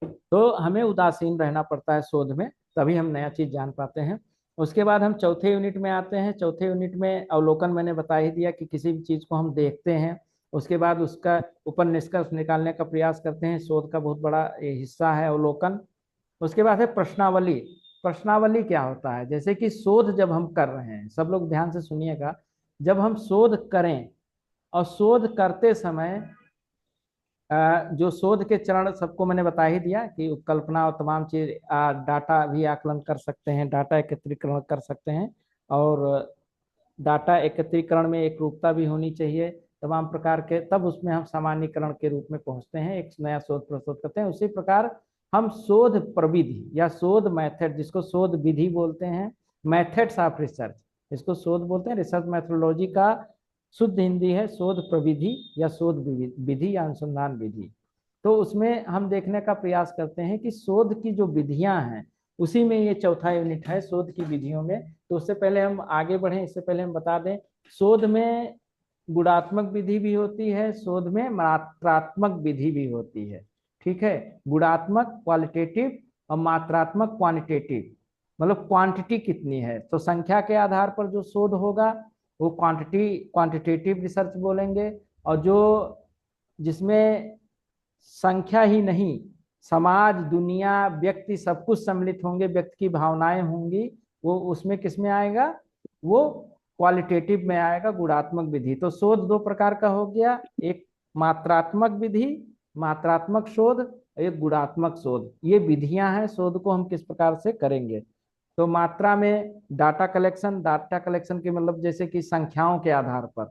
तो हमें उदासीन रहना पड़ता है शोध में, तभी हम नया चीज जान पाते हैं। उसके बाद हम चौथे यूनिट में आते हैं। चौथे यूनिट में अवलोकन मैंने बता ही दिया कि किसी भी चीज को हम देखते हैं, उसके बाद उसका ऊपर निष्कर्ष निकालने का प्रयास करते हैं। शोध का बहुत बड़ा ये हिस्सा है अवलोकन। उसके बाद है प्रश्नावली। प्रश्नावली क्या होता है? जैसे कि शोध जब हम कर रहे हैं, सब लोग ध्यान से सुनिएगा, जब हम शोध करें और शोध करते समय जो शोध के चरण सबको मैंने बता ही दिया कि उपकल्पना और तमाम चीज, डाटा भी आकलन कर सकते हैं, डाटा एकत्रीकरण कर सकते हैं, और डाटा एकत्रीकरण में एक रूपता भी होनी चाहिए तमाम प्रकार के, तब उसमें हम सामान्यीकरण के रूप में पहुंचते हैं, एक नया शोध प्रस्तुत करते हैं। उसी प्रकार हम शोध प्रविधि या शोध मेथड, जिसको शोध विधि बोलते हैं, मेथड्स ऑफ रिसर्च, इसको शोध बोलते हैं। रिसर्च मेथोडोलॉजी का शुद्ध हिंदी है शोध प्रविधि या शोध विधि या अनुसंधान विधि। तो उसमें हम देखने का प्रयास करते हैं कि शोध की जो विधियां हैं, उसी में ये चौथा यूनिट है शोध की विधियों में। तो उससे पहले हम आगे बढ़ें, इससे पहले हम बता दें, शोध में गुणात्मक विधि भी होती है, शोध में मात्रात्मक विधि भी होती है। ठीक है, गुणात्मक क्वालिटेटिव और मात्रात्मक क्वांटिटेटिव। मतलब क्वांटिटी कितनी है, तो संख्या के आधार पर जो शोध होगा वो क्वांटिटेटिव रिसर्च बोलेंगे। और जो जिसमें संख्या ही नहीं, समाज, दुनिया, व्यक्ति सब कुछ सम्मिलित होंगे, व्यक्ति की भावनाएं होंगी, वो उसमें किस में आएगा? वो क्वालिटेटिव में आएगा, गुणात्मक विधि। तो शोध दो प्रकार का हो गया, एक मात्रात्मक विधि, मात्रात्मक शोध, एक गुणात्मक शोध। ये विधियां हैं शोध को हम किस प्रकार से करेंगे। तो मात्रा में डाटा कलेक्शन, डाटा कलेक्शन के मतलब जैसे कि संख्याओं के आधार पर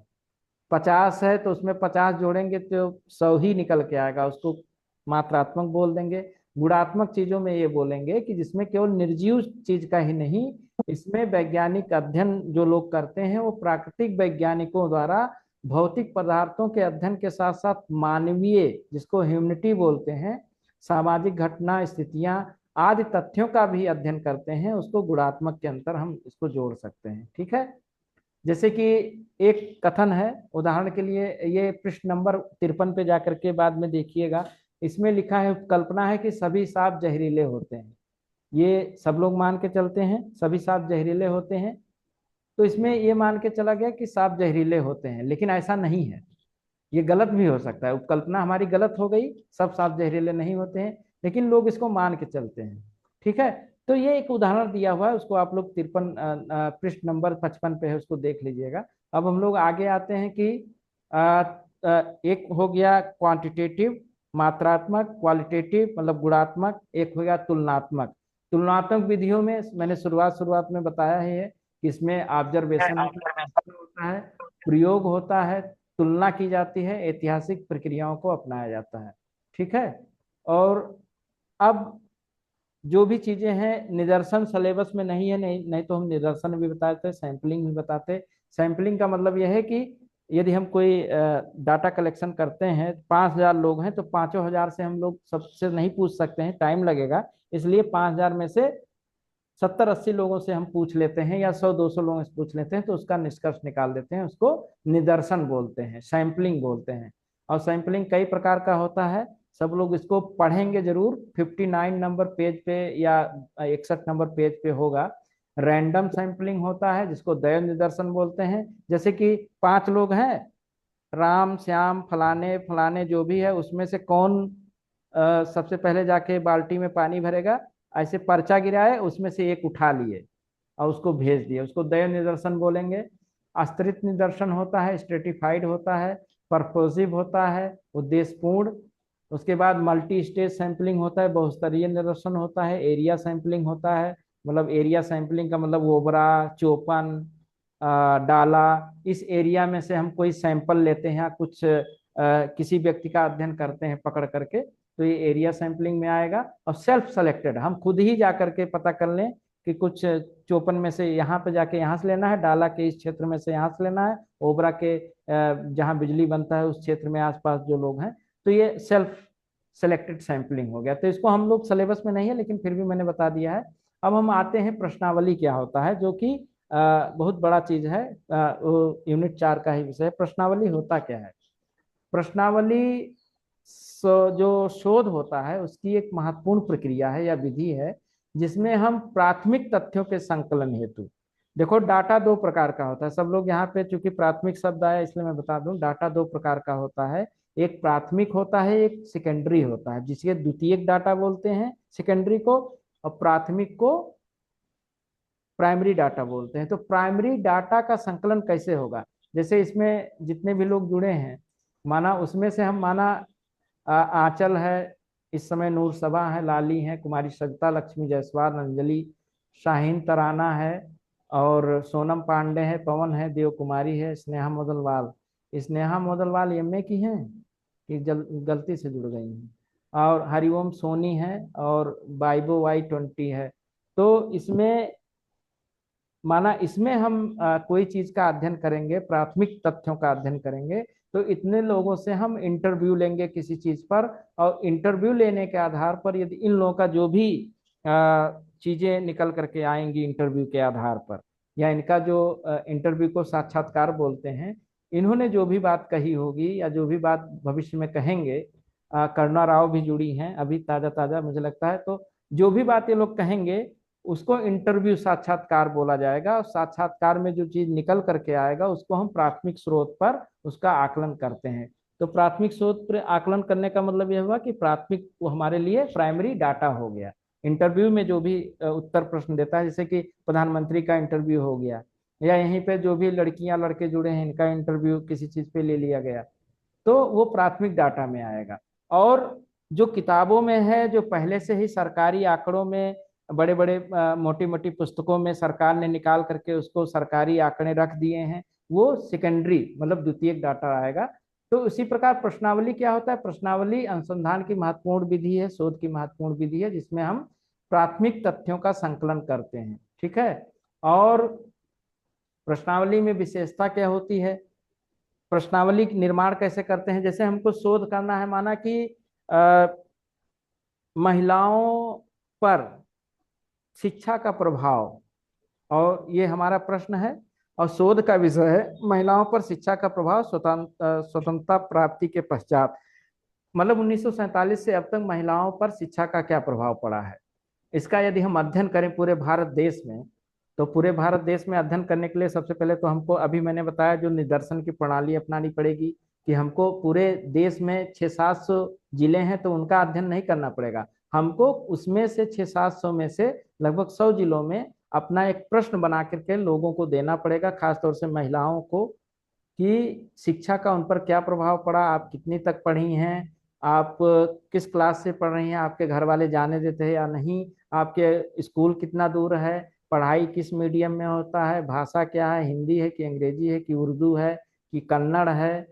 50 है तो उसमें 50 जोड़ेंगे तो 100 ही निकल के आएगा, उसको मात्रात्मक बोल देंगे। गुणात्मक चीजों में ये बोलेंगे कि जिसमें केवल निर्जीव चीज का ही नहीं, इसमें वैज्ञानिक अध्ययन जो लोग करते हैं वो प्राकृतिक वैज्ञानिकों द्वारा भौतिक पदार्थों के अध्ययन के साथ साथ मानवीय, जिसको ह्यूमनिटी बोलते हैं, सामाजिक घटना, स्थितियां आदि तथ्यों का भी अध्ययन करते हैं, उसको गुणात्मक के अंतर हम इसको जोड़ सकते हैं। ठीक है, जैसे कि एक कथन है, उदाहरण के लिए ये पृष्ठ नंबर 53 पे जाकर के बाद में देखिएगा, इसमें लिखा है, कल्पना है कि सभी सांप जहरीले होते हैं। ये सब लोग मान के चलते हैं सभी सांप जहरीले होते हैं, तो इसमें ये मान के चला गया कि सांप जहरीले होते हैं, लेकिन ऐसा नहीं है, ये गलत भी हो सकता है, उपकल्पना हमारी गलत हो गई, सब सांप जहरीले नहीं होते हैं, लेकिन लोग इसको मान के चलते हैं। ठीक है, तो ये एक उदाहरण दिया हुआ है, उसको आप लोग 53 पृष्ठ नंबर 55 पे है, उसको देख लीजिएगा। अब हम लोग आगे आते हैं कि एक हो गया क्वांटिटेटिव, मात्रात्मक, क्वालिटेटिव मतलब गुणात्मक, एक हो गया तुलनात्मक। तुलनात्मक विधियों में मैंने शुरुआत में बताया है कि इसमें ऑब्जर्वेशन होता है, प्रयोग होता है, तुलना की जाती है, ऐतिहासिक प्रक्रियाओं को अपनाया जाता है। ठीक है, और अब जो भी चीजें हैं निदर्शन सिलेबस में नहीं है, नहीं तो हम निदर्शन भी बताते, सैंपलिंग भी बताते। सैंपलिंग का मतलब यह है कि यदि हम कोई डाटा कलेक्शन करते हैं, 5,000 लोग हैं, तो 5,000 से हम लोग सबसे नहीं पूछ सकते हैं, टाइम लगेगा, इसलिए 5,000 में से 70-80 लोगों से हम पूछ लेते हैं या 100-200 लोगों से पूछ लेते हैं, तो उसका निष्कर्ष निकाल देते हैं, उसको निदर्शन बोलते हैं, सैंपलिंग बोलते हैं। और सैंपलिंग कई प्रकार का होता है, सब लोग इसको पढ़ेंगे जरूर, 59 नंबर पेज पे या 61 नंबर पेज पे होगा। रैंडम सैंपलिंग होता है जिसको दैव निदर्शन बोलते हैं। जैसे कि 5 लोग हैं, राम श्याम फलाने फलाने जो भी है, उसमें से कौन सबसे पहले जाके बाल्टी में पानी भरेगा, ऐसे पर्चा गिराए, उसमें से एक उठा लिए और उसको भेज दिए, उसको दैव निदर्शन बोलेंगे। आश्रित निदर्शन होता है, स्ट्रेटिफाइड होता है, परपोजिव होता है, उद्देश्यपूर्ण। उसके बाद मल्टी स्टेज सैंपलिंग होता है, बहुस्तरीय निदर्शन होता है, एरिया सैंपलिंग होता है, मतलब एरिया सैंपलिंग का मतलब ओबरा, चौपन, डाला, इस एरिया में से हम कोई सैंपल लेते हैं, कुछ किसी व्यक्ति का अध्ययन करते हैं पकड़ करके, तो ये एरिया सैंपलिंग में आएगा। और सेल्फ सेलेक्टेड, हम खुद ही जा करके पता कर लें कि कुछ चौपन में से यहाँ पे जाके यहाँ से लेना है, डाला के इस क्षेत्र में से यहाँ से लेना है, ओबरा के जहाँ बिजली बनता है उस क्षेत्र में आसपास जो लोग हैं, तो ये सेल्फ सेलेक्टेड सैंपलिंग हो गया। तो इसको हम लोग सिलेबस में नहीं है, लेकिन फिर भी मैंने बता दिया है। अब हम आते हैं प्रश्नावली क्या होता है, जो कि बहुत बड़ा चीज है, यूनिट 4 का ही विषय है। प्रश्नावली होता क्या है? प्रश्नावली जो शोध होता है उसकी एक महत्वपूर्ण प्रक्रिया है या विधि है, जिसमें हम प्राथमिक तथ्यों के संकलन हेतु, देखो डाटा दो प्रकार का होता है। सब लोग यहाँ पे, चूंकि प्राथमिक शब्द आया इसलिए मैं बता दूं, डाटा दो प्रकार का होता है। एक प्राथमिक होता है, एक सेकेंडरी होता है, जिसे द्वितीयक डाटा बोलते हैं सेकेंडरी को, और प्राथमिक को प्राइमरी डाटा बोलते हैं। तो प्राइमरी डाटा का संकलन कैसे होगा? जैसे इसमें जितने भी लोग जुड़े हैं, माना उसमें से हम, माना आंचल है, इस समय नूर सबा है, लाली है, कुमारी सविता, लक्ष्मी जायसवाल, अंजलि, शाहीन तराना है, और सोनम पांडे है, पवन है, देव कुमारी है, स्नेहा मोदलवाल। स्नेहा मोदलवाल एमए की हैं कि गलती से जुड़ गई हैं, और हरिओम सोनी है, और बाइबो Y20 है। तो इसमें, माना इसमें हम कोई चीज का अध्ययन करेंगे, प्राथमिक तथ्यों का अध्ययन करेंगे, तो इतने लोगों से हम इंटरव्यू लेंगे किसी चीज पर, और इंटरव्यू लेने के आधार पर यदि इन लोगों का जो भी चीजें निकल करके आएंगी इंटरव्यू के आधार पर, या इनका जो इंटरव्यू को साक्षात्कार बोलते हैं, इन्होंने जो भी बात कही होगी या जो भी बात भविष्य में कहेंगे, करुणा राव भी जुड़ी हैं अभी ताजा ताजा मुझे लगता है, तो जो भी बात ये लोग कहेंगे उसको इंटरव्यू साक्षात्कार बोला जाएगा, और साक्षात्कार में जो चीज निकल करके आएगा उसको हम प्राथमिक स्रोत पर उसका आकलन करते हैं। तो प्राथमिक स्रोत पर आकलन करने का मतलब यह हुआ कि प्राथमिक वो हमारे लिए प्राइमरी डाटा हो गया। इंटरव्यू में जो भी उत्तर प्रश्न देता है, जैसे कि प्रधानमंत्री का इंटरव्यू हो गया, या यहीं पे जो भी लड़कियां लड़के जुड़े हैं इनका इंटरव्यू किसी चीज पे ले लिया गया, तो वो प्राथमिक डाटा में आएगा। और जो किताबों में है, जो पहले से ही सरकारी आंकड़ों में, बड़े बड़े मोटी मोटी पुस्तकों में सरकार ने निकाल करके उसको सरकारी आंकड़े रख दिए हैं, वो सेकेंडरी मतलब द्वितीयक डाटा आएगा। तो उसी प्रकार प्रश्नावली क्या होता है? प्रश्नावली अनुसंधान की महत्वपूर्ण विधि है, शोध की महत्वपूर्ण विधि है, जिसमें हम प्राथमिक तथ्यों का संकलन करते हैं। ठीक है। और प्रश्नावली में विशेषता क्या होती है? प्रश्नावली निर्माण कैसे करते हैं? जैसे हमको शोध करना है, माना कि महिलाओं पर शिक्षा का प्रभाव, और ये हमारा प्रश्न है, और शोध का विषय है महिलाओं पर शिक्षा का प्रभाव स्वतंत्रता प्राप्ति के पश्चात, मतलब 1947 से अब तक महिलाओं पर शिक्षा का क्या प्रभाव पड़ा है। इसका यदि हम अध्ययन करें पूरे भारत देश में, तो पूरे भारत देश में अध्ययन करने के लिए सबसे पहले तो हमको, अभी मैंने बताया, जो निदर्शन की प्रणाली अपनानी पड़ेगी, कि हमको पूरे देश में 600-700 जिले हैं तो उनका अध्ययन नहीं करना पड़ेगा, हमको उसमें से 600-700 में से लगभग 100 जिलों में अपना एक प्रश्न बना करके लोगों को देना पड़ेगा, खासतौर से महिलाओं को, कि शिक्षा का उन पर क्या प्रभाव पड़ा, आप कितनी तक पढ़ी हैं, आप किस क्लास से पढ़ रही हैं, आपके घर वाले जाने देते हैं या नहीं, आपके स्कूल कितना दूर है, पढ़ाई किस मीडियम में होता है, भाषा क्या है, हिंदी है कि अंग्रेजी है कि उर्दू है कि कन्नड़ है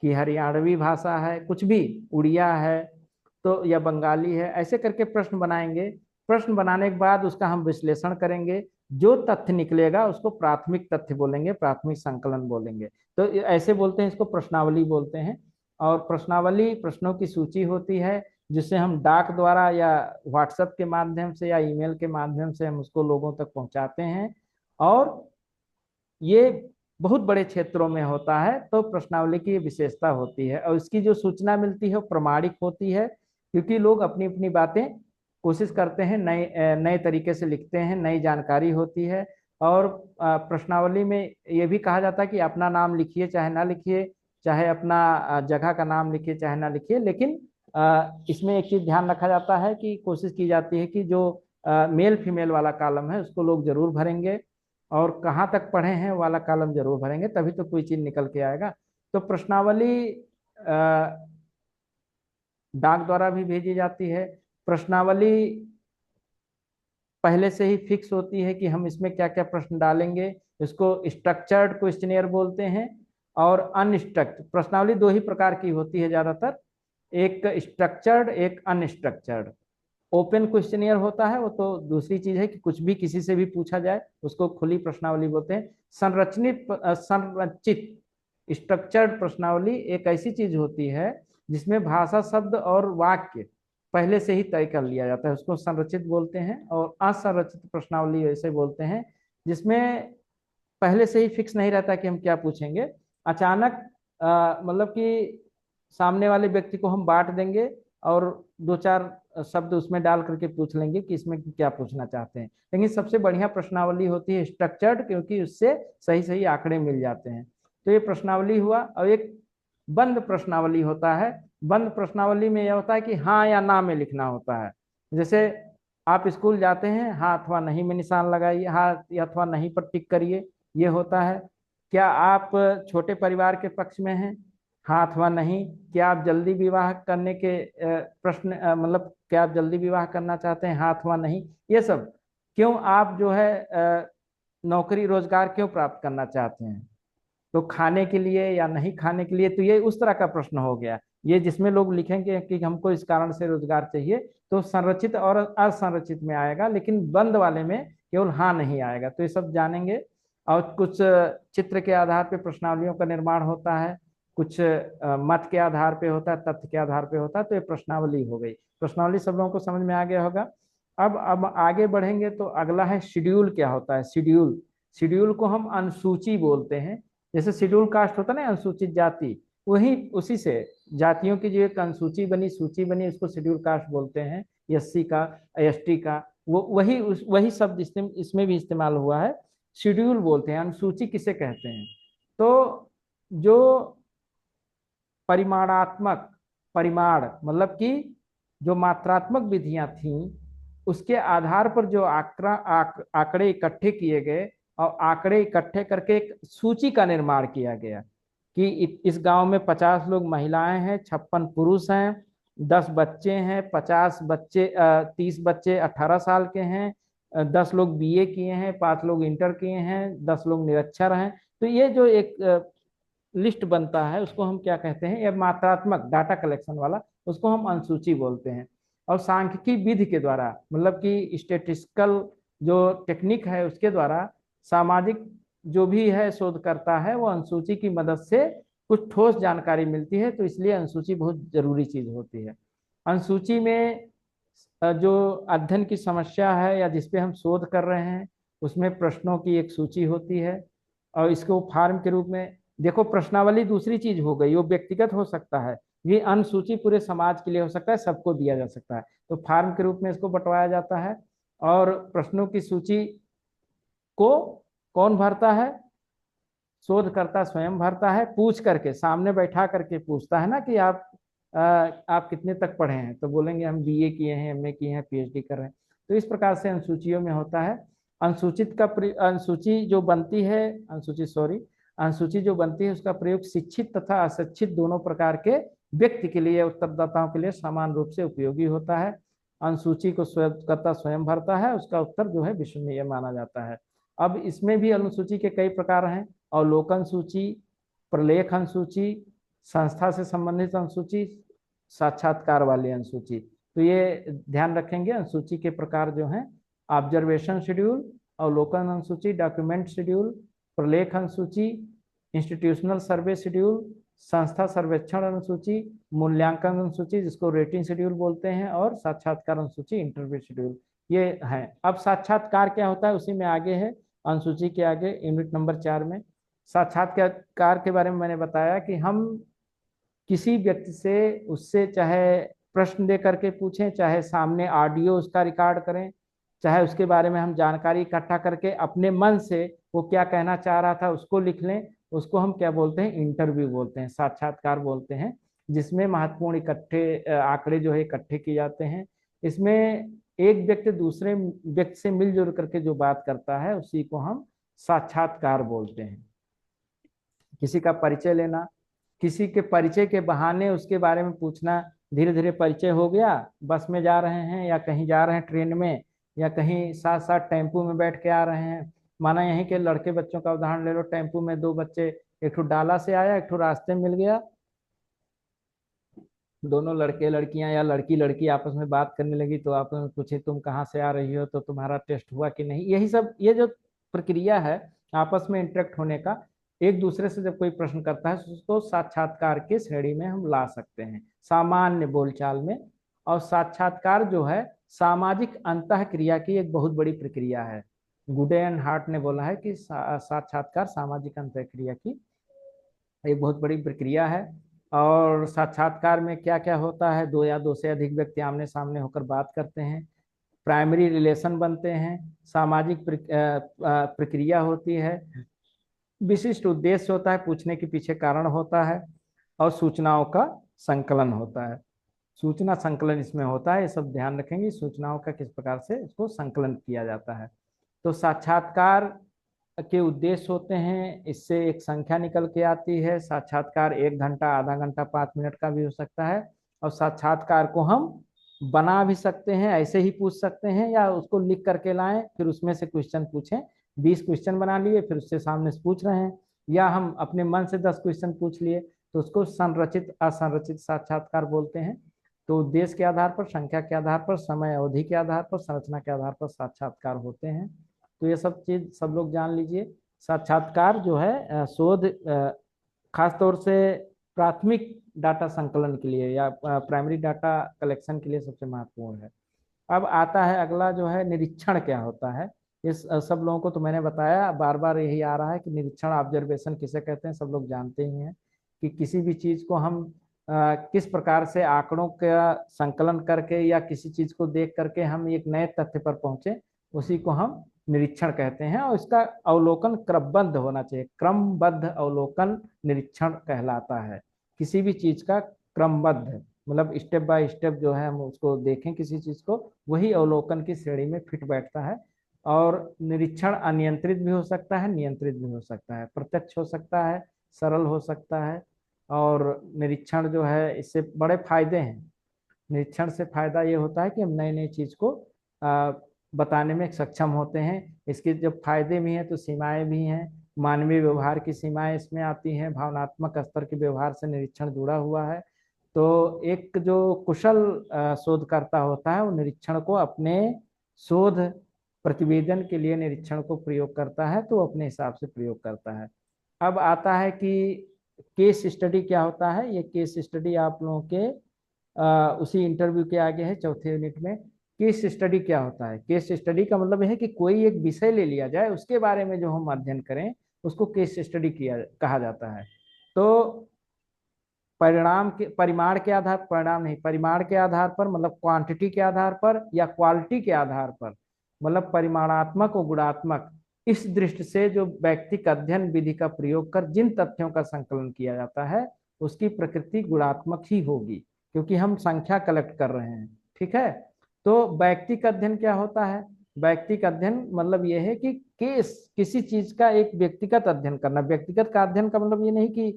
कि हरियाणवी भाषा है, कुछ भी, उड़िया है तो या बंगाली है, ऐसे करके प्रश्न बनाएंगे। प्रश्न बनाने के बाद उसका हम विश्लेषण करेंगे, जो तथ्य निकलेगा उसको प्राथमिक तथ्य बोलेंगे, प्राथमिक संकलन बोलेंगे। तो ऐसे बोलते हैं, इसको प्रश्नावली बोलते हैं। और प्रश्नावली प्रश्नों की सूची होती है, जिसे हम डाक द्वारा या व्हाट्सएप के माध्यम से या ईमेल के माध्यम से हम उसको लोगों तक पहुंचाते हैं, और ये बहुत बड़े क्षेत्रों में होता है। तो प्रश्नावली की विशेषता होती है, और इसकी जो सूचना मिलती है वो प्रमाणिक होती है, क्योंकि लोग अपनी अपनी बातें कोशिश करते हैं, नए नए तरीके से लिखते हैं, नई जानकारी होती है। और प्रश्नावली में ये भी कहा जाता है कि अपना नाम लिखिए चाहे ना लिखिए, चाहे अपना जगह का नाम लिखिए चाहे ना लिखिए, लेकिन इसमें एक चीज ध्यान रखा जाता है कि कोशिश की जाती है कि जो मेल फीमेल वाला कॉलम है उसको लोग जरूर भरेंगे, और कहाँ तक पढ़े हैं वाला कॉलम जरूर भरेंगे, तभी तो कोई चीज निकल के आएगा। तो प्रश्नावली डाक द्वारा भी भेजी जाती है। प्रश्नावली पहले से ही फिक्स होती है कि हम इसमें क्या क्या प्रश्न डालेंगे। इसको स्ट्रक्चर्ड क्वेश्चनियर बोलते हैं, और अनस्ट्रक्चर्ड। प्रश्नावली दो ही प्रकार की होती है ज्यादातर, एक स्ट्रक्चर्ड एक अनस्ट्रक्चर्ड। ओपन क्वेश्चनियर होता है, वो तो दूसरी चीज है कि कुछ भी किसी से भी पूछा जाए, उसको खुली प्रश्नावली बोलते हैं। संरचित स्ट्रक्चर्ड प्रश्नावली एक ऐसी चीज होती है जिसमें भाषा, शब्द और वाक्य पहले से ही तय कर लिया जाता है, उसको संरचित बोलते हैं। और असंरचित प्रश्नावली ऐसे बोलते हैं जिसमें पहले से ही फिक्स नहीं रहता कि हम क्या पूछेंगे, अचानक मतलब कि सामने वाले व्यक्ति को हम बांट देंगे और दो चार शब्द उसमें डाल करके पूछ लेंगे कि इसमें क्या पूछना चाहते हैं। लेकिन सबसे बढ़िया प्रश्नावली होती है स्ट्रक्चर्ड, क्योंकि उससे सही सही आंकड़े मिल जाते हैं। तो ये प्रश्नावली हुआ। और एक बंद प्रश्नावली होता है। बंद प्रश्नावली में यह होता है कि हाँ या ना में लिखना होता है। जैसे आप स्कूल जाते हैं, हाँ अथवा नहीं में निशान लगाइए, हाँ अथवा नहीं पर टिक करिए, ये होता है। क्या आप छोटे परिवार के पक्ष में हैं, हाँ अथवा नहीं। क्या आप जल्दी विवाह करने के प्रश्न मतलब क्या आप जल्दी विवाह करना चाहते हैं, हाँ अथवा नहीं। ये सब क्यों आप जो है नौकरी रोजगार क्यों प्राप्त करना चाहते हैं, तो खाने के लिए या नहीं खाने के लिए। तो ये उस तरह का प्रश्न हो गया। ये जिसमें लोग लिखेंगे कि हमको इस कारण से रोजगार चाहिए, तो संरचित और असंरचित में आएगा, लेकिन बंद वाले में केवल हाँ नहीं आएगा। तो ये सब जानेंगे। और कुछ चित्र के आधार पे प्रश्नावलियों का निर्माण होता है, कुछ मत के आधार पे होता है, तथ्य के आधार पे होता है। तो ये प्रश्नावली हो गई। प्रश्नावली सब लोगों को समझ में आ गया होगा। अब आगे बढ़ेंगे तो अगला है शेड्यूल। क्या होता है शेड्यूल? शेड्यूल को हम अनुसूची बोलते हैं। जैसे शेड्यूल कास्ट होता है ना, अनुसूचित जाति, वही उसी से जातियों की जो एक अनुसूची बनी, सूची बनी, उसको शेड्यूल कास्ट बोलते हैं। एससी का, एसटी का, वो वही शब्द इसमें भी इस्तेमाल हुआ है। शेड्यूल बोलते हैं। अनुसूची किसे कहते हैं? तो जो परिमाणात्मक, परिमाण मतलब कि जो मात्रात्मक विधियां थीं, उसके आधार पर जो आंकड़े इकट्ठे किए गए और आंकड़े इकट्ठे करके एक सूची का निर्माण किया गया कि इस गांव में 50 लोग महिलाएं हैं, 56 पुरुष हैं, 10 बच्चे हैं, 50 बच्चे 30 बच्चे 18 साल के हैं, 10 लोग बीए किए हैं, 5 लोग इंटर किए हैं, 10 लोग निरक्षर हैं। तो ये जो एक लिस्ट बनता है उसको हम क्या कहते हैं? ये मात्रात्मक डाटा कलेक्शन वाला, उसको हम अनुसूची बोलते हैं। और सांख्यिकी विधि के द्वारा, मतलब कि स्टेटिस्टिकल जो टेक्निक है उसके द्वारा सामाजिक जो भी है शोध करता है, वो अनुसूची की मदद से कुछ ठोस जानकारी मिलती है। तो इसलिए अनुसूची बहुत जरूरी चीज होती है। अनुसूची में जो अध्ययन की समस्या है या जिसपे हम शोध कर रहे हैं, उसमें प्रश्नों की एक सूची होती है। और इसको फॉर्म के रूप में देखो। प्रश्नावली दूसरी चीज हो गई, वो व्यक्तिगत हो सकता है। ये अनुसूची पूरे समाज के लिए हो सकता है, सबको दिया जा सकता है। तो फॉर्म के रूप में इसको बंटवाया जाता है। और प्रश्नों की सूची को कौन भरता है? शोधकर्ता स्वयं भरता है। पूछ करके, सामने बैठा करके पूछता है ना कि आप कितने तक पढ़े हैं, तो बोलेंगे हम बीए किए हैं, एमए किए हैं, पीएचडी कर रहे हैं। तो इस प्रकार से अनुसूचियों में होता है। अनुसूची जो बनती है, अनुसूची जो बनती है उसका प्रयोग शिक्षित तथा अशिक्षित दोनों प्रकार के व्यक्ति के लिए, उत्तरदाताओं के लिए समान रूप से उपयोगी होता है। अनुसूची को शोधकर्ता स्वयं भरता है, उसका उत्तर जो है विश्वसनीय माना जाता है। अब इसमें भी अनुसूची के कई प्रकार हैं। अवलोकन सूची, प्रलेख अनुसूची, संस्था से संबंधित अनुसूची, साक्षात्कार वाली अनुसूची। तो ये ध्यान रखेंगे अनुसूची के प्रकार जो हैं: ऑब्जर्वेशन शेड्यूल, अवलोकन अनुसूची, डॉक्यूमेंट शेड्यूल, प्रलेख अनुसूची, इंस्टीट्यूशनल सर्वे शेड्यूल, संस्था सर्वेक्षण अनुसूची, मूल्यांकन अनुसूची जिसको रेटिंग शेड्यूल बोलते हैं, और साक्षात्कार अनुसूची, इंटरव्यू शेड्यूल। ये है। अब साक्षात्कार क्या होता है उसी में आगे है, अनुसूची के आगे यूनिट नंबर 4 में। साक्षात्कार के बारे में मैंने बताया कि हम किसी व्यक्ति से उससे चाहे प्रश्न दे करके पूछें, चाहे सामने ऑडियो उसका रिकॉर्ड करें, चाहे उसके बारे में हम जानकारी इकट्ठा करके अपने मन से वो क्या कहना चाह रहा था उसको लिख लें, उसको हम क्या बोलते हैं? इंटरव्यू बोलते हैं, साक्षात्कार बोलते हैं। जिसमें महत्वपूर्ण आंकड़े जो है इकट्ठे किए जाते हैं। इसमें एक व्यक्ति दूसरे व्यक्ति से मिलजुल करके जो बात करता है उसी को हम साक्षात्कार बोलते हैं। किसी का परिचय लेना, किसी के परिचय के बहाने उसके बारे में पूछना। धीरे धीरे परिचय हो गया, बस में जा रहे हैं या कहीं जा रहे हैं ट्रेन में, या कहीं साथ साथ टेम्पू में बैठ के आ रहे हैं। माना यहीं के लड़के बच्चों का उदाहरण ले लो। टेम्पू में 2 बच्चे, एक ठो डाला से आया, एक ठो रास्ते में मिल गया। दोनों लड़के लड़कियां या लड़की लड़की आपस में बात करने लगी, तो आपस में पूछे तुम कहाँ से आ रही हो, तो तुम्हारा टेस्ट हुआ कि नहीं। यही सब, ये जो प्रक्रिया है आपस में इंटरेक्ट होने का, एक दूसरे से जब कोई प्रश्न करता है तो उसको साक्षात्कार की श्रेणी में हम ला सकते हैं, सामान्य बोलचाल में। और साक्षात्कार जो है सामाजिक अंतः क्रिया की एक बहुत बड़ी प्रक्रिया है। गुडे एंड हार्ट ने बोला है कि साक्षात्कार सामाजिक अंतः क्रिया की एक बहुत बड़ी प्रक्रिया है। और साक्षात्कार में क्या क्या होता है, दो या दो से अधिक व्यक्ति आमने सामने होकर बात करते हैं, प्राइमरी रिलेशन बनते हैं, सामाजिक प्रक्रिया होती है, विशिष्ट उद्देश्य होता है, पूछने के पीछे कारण होता है, और सूचनाओं का संकलन होता है। सूचना संकलन इसमें होता है, ये सब ध्यान रखेंगे, सूचनाओं का किस प्रकार से इसको संकलन किया जाता है। तो साक्षात्कार के उद्देश्य होते हैं, इससे एक संख्या निकल के आती है। साक्षात्कार 1 घंटा, आधा घंटा, 5 मिनट का भी हो सकता है। और साक्षात्कार को हम बना भी सकते हैं, ऐसे ही पूछ सकते हैं, या उसको लिख करके लाएं फिर उसमें से क्वेश्चन पूछें। 20 क्वेश्चन बना लिए फिर उससे सामने से पूछ रहे हैं, या हम अपने मन से 10 क्वेश्चन पूछ लिए, तो उसको संरचित असंरचित साक्षात्कार बोलते हैं। तो उद्देश्य के आधार पर, संख्या के आधार पर, समय अवधि के आधार पर, संरचना के आधार पर साक्षात्कार होते हैं। तो ये सब चीज सब लोग जान लीजिए। साक्षात्कार जो है शोध खास तौर से प्राथमिक डाटा संकलन के लिए या प्राइमरी डाटा कलेक्शन के लिए सबसे महत्वपूर्ण है। अब आता है अगला जो है निरीक्षण क्या होता है। इस सब लोगों को तो मैंने बताया, बार बार यही आ रहा है कि निरीक्षण, ऑब्जर्वेशन किसे कहते हैं, सब लोग जानते ही हैं कि किसी भी चीज को हम किस प्रकार से आंकड़ों का संकलन करके या किसी चीज को देख करके हम एक नए तथ्य पर पहुंचे, उसी को हम निरीक्षण कहते हैं। और इसका अवलोकन क्रमबद्ध होना चाहिए, क्रमबद्ध अवलोकन निरीक्षण कहलाता है। किसी भी चीज का क्रमबद्ध मतलब स्टेप बाय स्टेप जो है हम उसको देखें किसी चीज को, वही अवलोकन की श्रेणी में फिट बैठता है। और निरीक्षण अनियंत्रित भी हो सकता है, नियंत्रित भी हो सकता है, प्रत्यक्ष हो सकता है, सरल हो सकता है। और निरीक्षण जो है इससे बड़े फायदे हैं। निरीक्षण से फायदा ये होता है कि हम नई नई चीज को बताने में सक्षम होते हैं। इसके जब फायदे भी हैं तो सीमाएं भी हैं। मानवीय व्यवहार की सीमाएं इसमें आती हैं, भावनात्मक स्तर के व्यवहार से निरीक्षण जुड़ा हुआ है। तो एक जो कुशल शोधकर्ता होता है वो निरीक्षण को अपने शोध प्रतिवेदन के लिए निरीक्षण को प्रयोग करता है, तो अपने हिसाब से प्रयोग करता है। अब आता है कि केस स्टडी क्या होता है। ये केस स्टडी आप लोगों के उसी इंटरव्यू के आगे है, चौथे यूनिट में। केस स्टडी क्या होता है। केस स्टडी का मतलब है कि कोई एक विषय ले लिया जाए, उसके बारे में जो हम अध्ययन करें उसको केस स्टडी किया कहा जाता है। तो परिणाम के परिमाण के आधार, परिणाम नहीं, परिमाण के आधार पर मतलब क्वांटिटी के आधार पर या क्वालिटी के आधार पर, मतलब परिमाणात्मक और गुणात्मक, इस दृष्टि से जो व्यक्तिक अध्ययन विधि का प्रयोग कर जिन तथ्यों का संकलन किया जाता है उसकी प्रकृति गुणात्मक ही होगी, क्योंकि हम संख्या कलेक्ट कर रहे हैं। ठीक है। तो व्यक्तिक अध्ययन क्या होता है। व्यक्तिक अध्ययन मतलब यह है कि केस, किसी चीज का एक व्यक्तिगत अध्ययन करना। व्यक्तिगत का अध्ययन का मतलब ये नहीं कि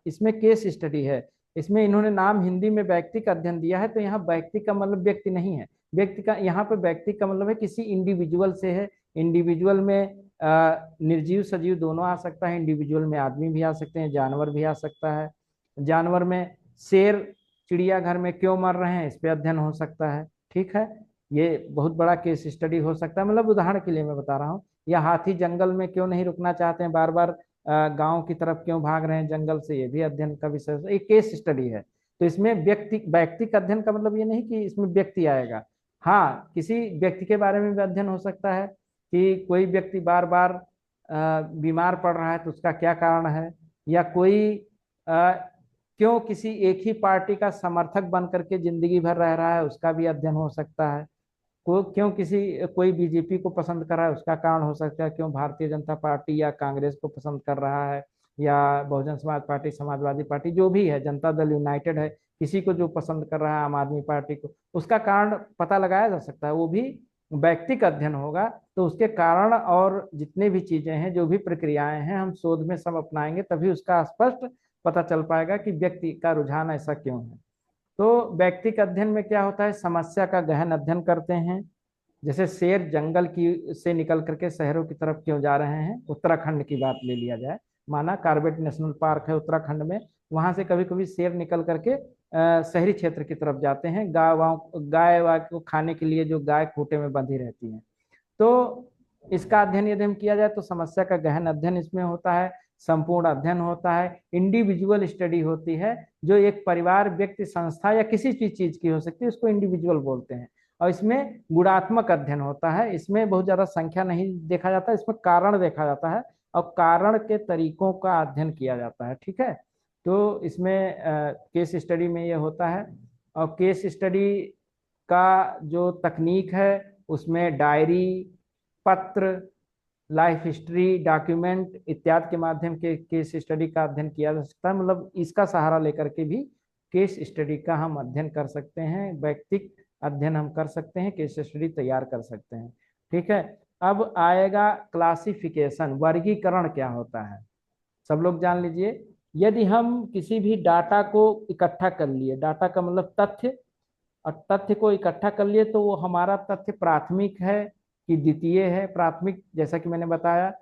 इसमें केस स्टडी है, इसमें इन्होंने नाम हिंदी में व्यक्तिक अध्ययन दिया है, तो यहाँ व्यक्ति का मतलब व्यक्ति नहीं है। व्यक्ति का यहाँ पे व्यक्ति का मतलब है किसी इंडिविजुअल से है। इंडिविजुअल में निर्जीव सजीव दोनों आ सकता है। इंडिविजुअल में आदमी भी आ सकते हैं, जानवर भी आ सकता है। जानवर में शेर चिड़ियाघर में क्यों मर रहे हैं, इस पे अध्ययन हो सकता है। ठीक है। ये बहुत बड़ा केस स्टडी हो सकता है, मतलब उदाहरण के लिए मैं बता रहा हूँ। या हाथी जंगल में क्यों नहीं रुकना चाहते हैं, बार बार गांव की तरफ क्यों भाग रहे हैं जंगल से, ये भी अध्ययन का विषय, एक केस स्टडी है। तो इसमें व्यक्तिक अध्ययन का मतलब ये नहीं कि इसमें व्यक्ति आएगा। हाँ, किसी व्यक्ति के बारे में भी अध्ययन हो सकता है कि कोई व्यक्ति बार बार बीमार पड़ रहा है तो उसका क्या कारण है, या कोई क्यों किसी एक ही पार्टी का समर्थक बन करके जिंदगी भर रह रहा है, उसका भी अध्ययन हो सकता है। क्यों कोई बीजेपी को पसंद कर रहा है, उसका कारण हो सकता है। क्यों भारतीय जनता पार्टी या कांग्रेस को पसंद कर रहा है, या बहुजन समाज पार्टी, समाजवादी पार्टी, जो भी है, जनता दल यूनाइटेड है, किसी को जो पसंद कर रहा है, आम आदमी पार्टी को, उसका कारण पता लगाया जा सकता है। वो भी व्यक्तिक अध्ययन होगा। तो उसके कारण और जितने भी चीजें हैं, जो भी प्रक्रियाएं हैं, हम शोध में सब अपनाएंगे, तभी उसका स्पष्ट पता चल पाएगा कि व्यक्ति का रुझान ऐसा क्यों है। तो व्यक्तिक अध्ययन में क्या होता है, समस्या का गहन अध्ययन करते हैं। जैसे शेर जंगल की से निकल करके शहरों की तरफ क्यों जा रहे हैं, उत्तराखंड की बात ले लिया जाए। माना कार्बेट नेशनल पार्क है उत्तराखंड में, वहां से कभी कभी शेर निकल करके शहरी क्षेत्र की तरफ जाते हैं, गाय वाय को खाने के लिए, जो गाय खूंटे में बंधी रहती है। तो इसका अध्ययन यदि हम किया जाए तो समस्या का गहन अध्ययन इसमें होता है, संपूर्ण अध्ययन होता है, इंडिविजुअल स्टडी होती है। जो एक परिवार, व्यक्ति, संस्था या किसी भी चीज की हो सकती है, उसको इंडिविजुअल बोलते हैं। और इसमें गुणात्मक अध्ययन होता है। इसमें बहुत ज्यादा संख्या नहीं देखा जाता, इसमें कारण देखा जाता है और कारण के तरीकों का अध्ययन किया जाता है। ठीक है। तो इसमें केस स्टडी में ये होता है। और केस स्टडी का जो तकनीक है उसमें डायरी, पत्र, लाइफ हिस्ट्री, डॉक्यूमेंट इत्यादि के माध्यम के केस स्टडी का अध्ययन किया जा सकता है। मतलब इसका सहारा लेकर के भी केस स्टडी का हम अध्ययन कर सकते हैं, व्यक्तिक अध्ययन हम कर सकते हैं, केस स्टडी तैयार कर सकते हैं। ठीक है। अब आएगा क्लासिफिकेशन, वर्गीकरण क्या होता है। सब लोग जान लीजिए, यदि हम किसी भी डाटा को इकट्ठा कर लिए, डाटा का मतलब तथ्य, और तथ्य को इकट्ठा कर लिए, तो वो हमारा तथ्य प्राथमिक है कि द्वितीय है। प्राथमिक जैसा कि मैंने बताया,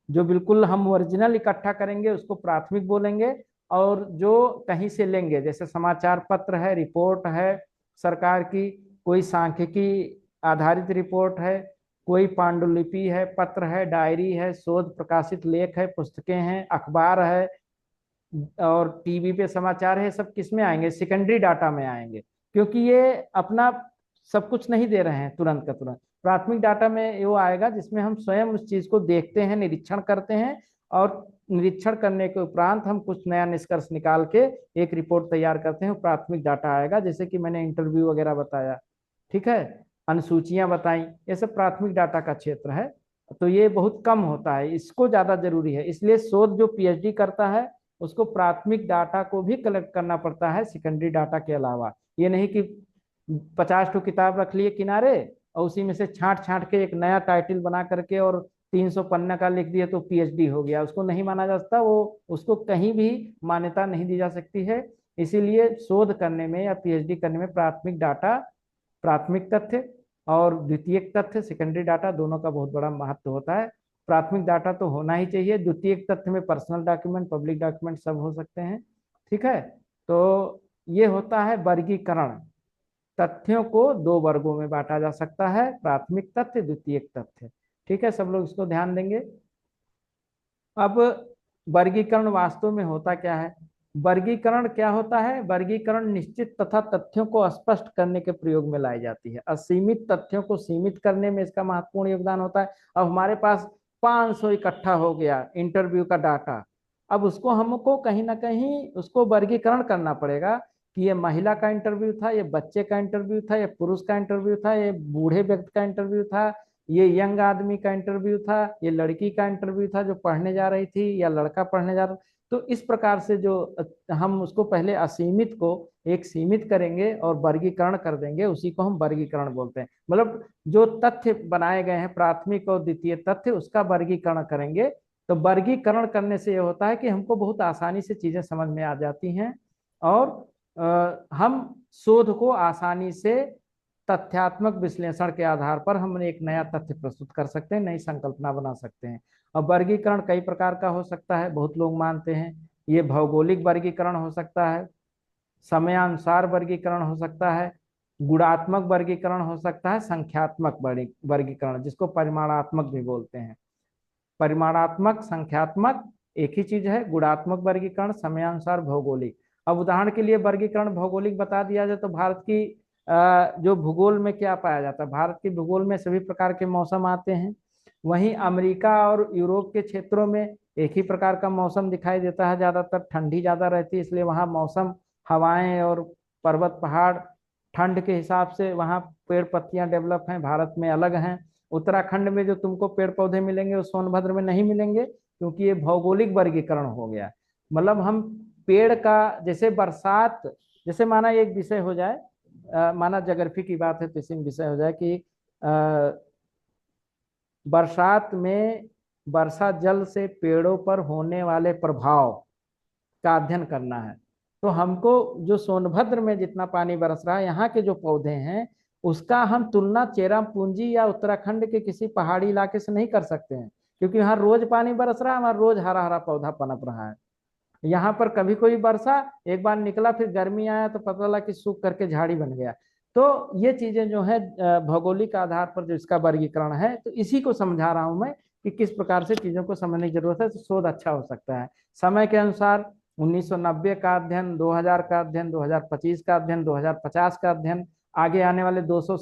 जो बिल्कुल हम ओरिजिनल इकट्ठा करेंगे उसको प्राथमिक बोलेंगे, और जो कहीं से लेंगे, जैसे समाचार पत्र है, रिपोर्ट है सरकार की, कोई सांख्यिकी आधारित रिपोर्ट है, कोई पांडुलिपि है, पत्र है, डायरी है, शोध प्रकाशित लेख है, पुस्तकें हैं, अखबार है, और टीवी पे समाचार है, सब किस में आएंगे, सेकेंडरी डाटा में आएंगे, क्योंकि ये अपना सब कुछ नहीं दे रहे हैं तुरंत का तुरंत। प्राथमिक डाटा में वो आएगा जिसमें हम स्वयं उस चीज को देखते हैं, निरीक्षण करते हैं, और निरीक्षण करने के उपरांत हम कुछ नया निष्कर्ष निकाल के एक रिपोर्ट तैयार करते हैं, प्राथमिक डाटा आएगा। जैसे कि मैंने इंटरव्यू वगैरह बताया, ठीक है, अनुसूचियां बताई, ये सब प्राथमिक डाटा का क्षेत्र है। तो ये बहुत कम होता है, इसको ज्यादा जरूरी है। इसलिए शोध जो पीएचडी करता है उसको प्राथमिक डाटा को भी कलेक्ट करना पड़ता है सेकेंडरी डाटा के अलावा। ये नहीं कि 50 किताब रख लिए किनारे और उसी में से छांट छांट के एक नया टाइटल बना करके और 300 पन्ना का लिख दिया तो पीएचडी हो गया, उसको नहीं माना जा सकता, वो उसको कहीं भी मान्यता नहीं दी जा सकती है। इसीलिए शोध करने में या पीएचडी करने में प्राथमिक डाटा, प्राथमिक तथ्य और द्वितीयक तथ्य, सेकेंडरी डाटा, दोनों का बहुत बड़ा महत्व होता है। प्राथमिक डाटा तो होना ही चाहिए, द्वितीयक तथ्य में पर्सनल डॉक्यूमेंट, पब्लिक डॉक्यूमेंट सब हो सकते हैं। ठीक है। तो ये होता है वर्गीकरण। तथ्यों को दो वर्गों में बांटा जा सकता है, प्राथमिक तथ्य, द्वितीयक तथ्य। ठीक है, सब लोग इसको ध्यान देंगे। अब वर्गीकरण वास्तव में होता क्या है। वर्गीकरण क्या होता है, वर्गीकरण निश्चित तथा तथ्यों को स्पष्ट करने के प्रयोग में लाई जाती है। असीमित तथ्यों को सीमित करने में इसका महत्वपूर्ण योगदान होता है। अब हमारे पास 500 इकट्ठा हो गया इंटरव्यू का डाटा, अब उसको हमको कहीं ना कहीं उसको वर्गीकरण करना पड़ेगा कि ये महिला का इंटरव्यू था, ये बच्चे का इंटरव्यू था, ये पुरुष का इंटरव्यू था, ये बूढ़े व्यक्ति का इंटरव्यू था, ये यंग आदमी का इंटरव्यू था, ये लड़की का इंटरव्यू था जो पढ़ने जा रही थी, या लड़का पढ़ने जा रहा। तो इस प्रकार से जो हम उसको पहले असीमित को एक सीमित करेंगे और वर्गीकरण कर देंगे, उसी को हम वर्गीकरण बोलते हैं। मतलब जो तथ्य बनाए गए हैं प्राथमिक और द्वितीय तथ्य, उसका वर्गीकरण करेंगे। तो वर्गीकरण करने से ये होता है कि हमको बहुत आसानी से चीजें समझ में आ जाती हैं, और हम शोध को आसानी से तथ्यात्मक विश्लेषण के आधार पर हम एक नया तथ्य प्रस्तुत कर सकते हैं, नई संकल्पना बना सकते हैं। और वर्गीकरण कई प्रकार का हो सकता है, बहुत लोग मानते हैं। ये भौगोलिक वर्गीकरण हो सकता है, समयानुसार वर्गीकरण हो सकता है, गुणात्मक वर्गीकरण हो सकता है, संख्यात्मक वर्गीकरण, जिसको परिमाणात्मक भी बोलते हैं। परिमाणात्मक, संख्यात्मक एक ही चीज है। गुणात्मक वर्गीकरण, समयानुसार, भौगोलिक। अब उदाहरण के लिए वर्गीकरण भौगोलिक बता दिया जाए तो भारत की जो भूगोल में क्या पाया जाता है, भारत के भूगोल में सभी प्रकार के मौसम आते हैं। वहीं अमेरिका और यूरोप के क्षेत्रों में एक ही प्रकार का मौसम दिखाई देता है, ज्यादातर ठंडी ज्यादा रहती है, इसलिए वहाँ मौसम, हवाएं और पर्वत पहाड़ ठंड के हिसाब से वहाँ पेड़ पत्तियां डेवलप हैं, भारत में अलग हैं। उत्तराखंड में जो तुमको पेड़ पौधे मिलेंगे वो सोनभद्र में नहीं मिलेंगे, क्योंकि ये भौगोलिक वर्गीकरण हो गया। मतलब हम पेड़ का, जैसे बरसात, जैसे माना एक विषय हो जाए, माना ज्योग्राफी की बात है तो इसी में विषय हो जाए कि बरसात में वर्षा जल से पेड़ों पर होने वाले प्रभाव का अध्ययन करना है। तो हमको जो सोनभद्र में जितना पानी बरस रहा है, यहाँ के जो पौधे हैं, उसका हम तुलना चेरापूंजी या उत्तराखंड के किसी पहाड़ी इलाके से नहीं कर सकते हैं, क्योंकि यहाँ रोज पानी बरस रहा है, वहाँ रोज हरा हरा पौधा पनप रहा है। यहाँ पर कभी कोई बरसा, एक बार निकला, फिर गर्मी आया तो पता लगा कि सूख करके झाड़ी बन गया। तो ये चीजें जो है भौगोलिक आधार पर जो इसका वर्गीकरण है, तो इसी को समझा रहा हूं मैं कि किस प्रकार से चीजों को समझने की जरूरत है, तो शोध अच्छा हो सकता है। समय के अनुसार 1990 का अध्ययन, 2000 का अध्ययन, 2025 का अध्ययन, 2050 का अध्ययन, आगे आने वाले 200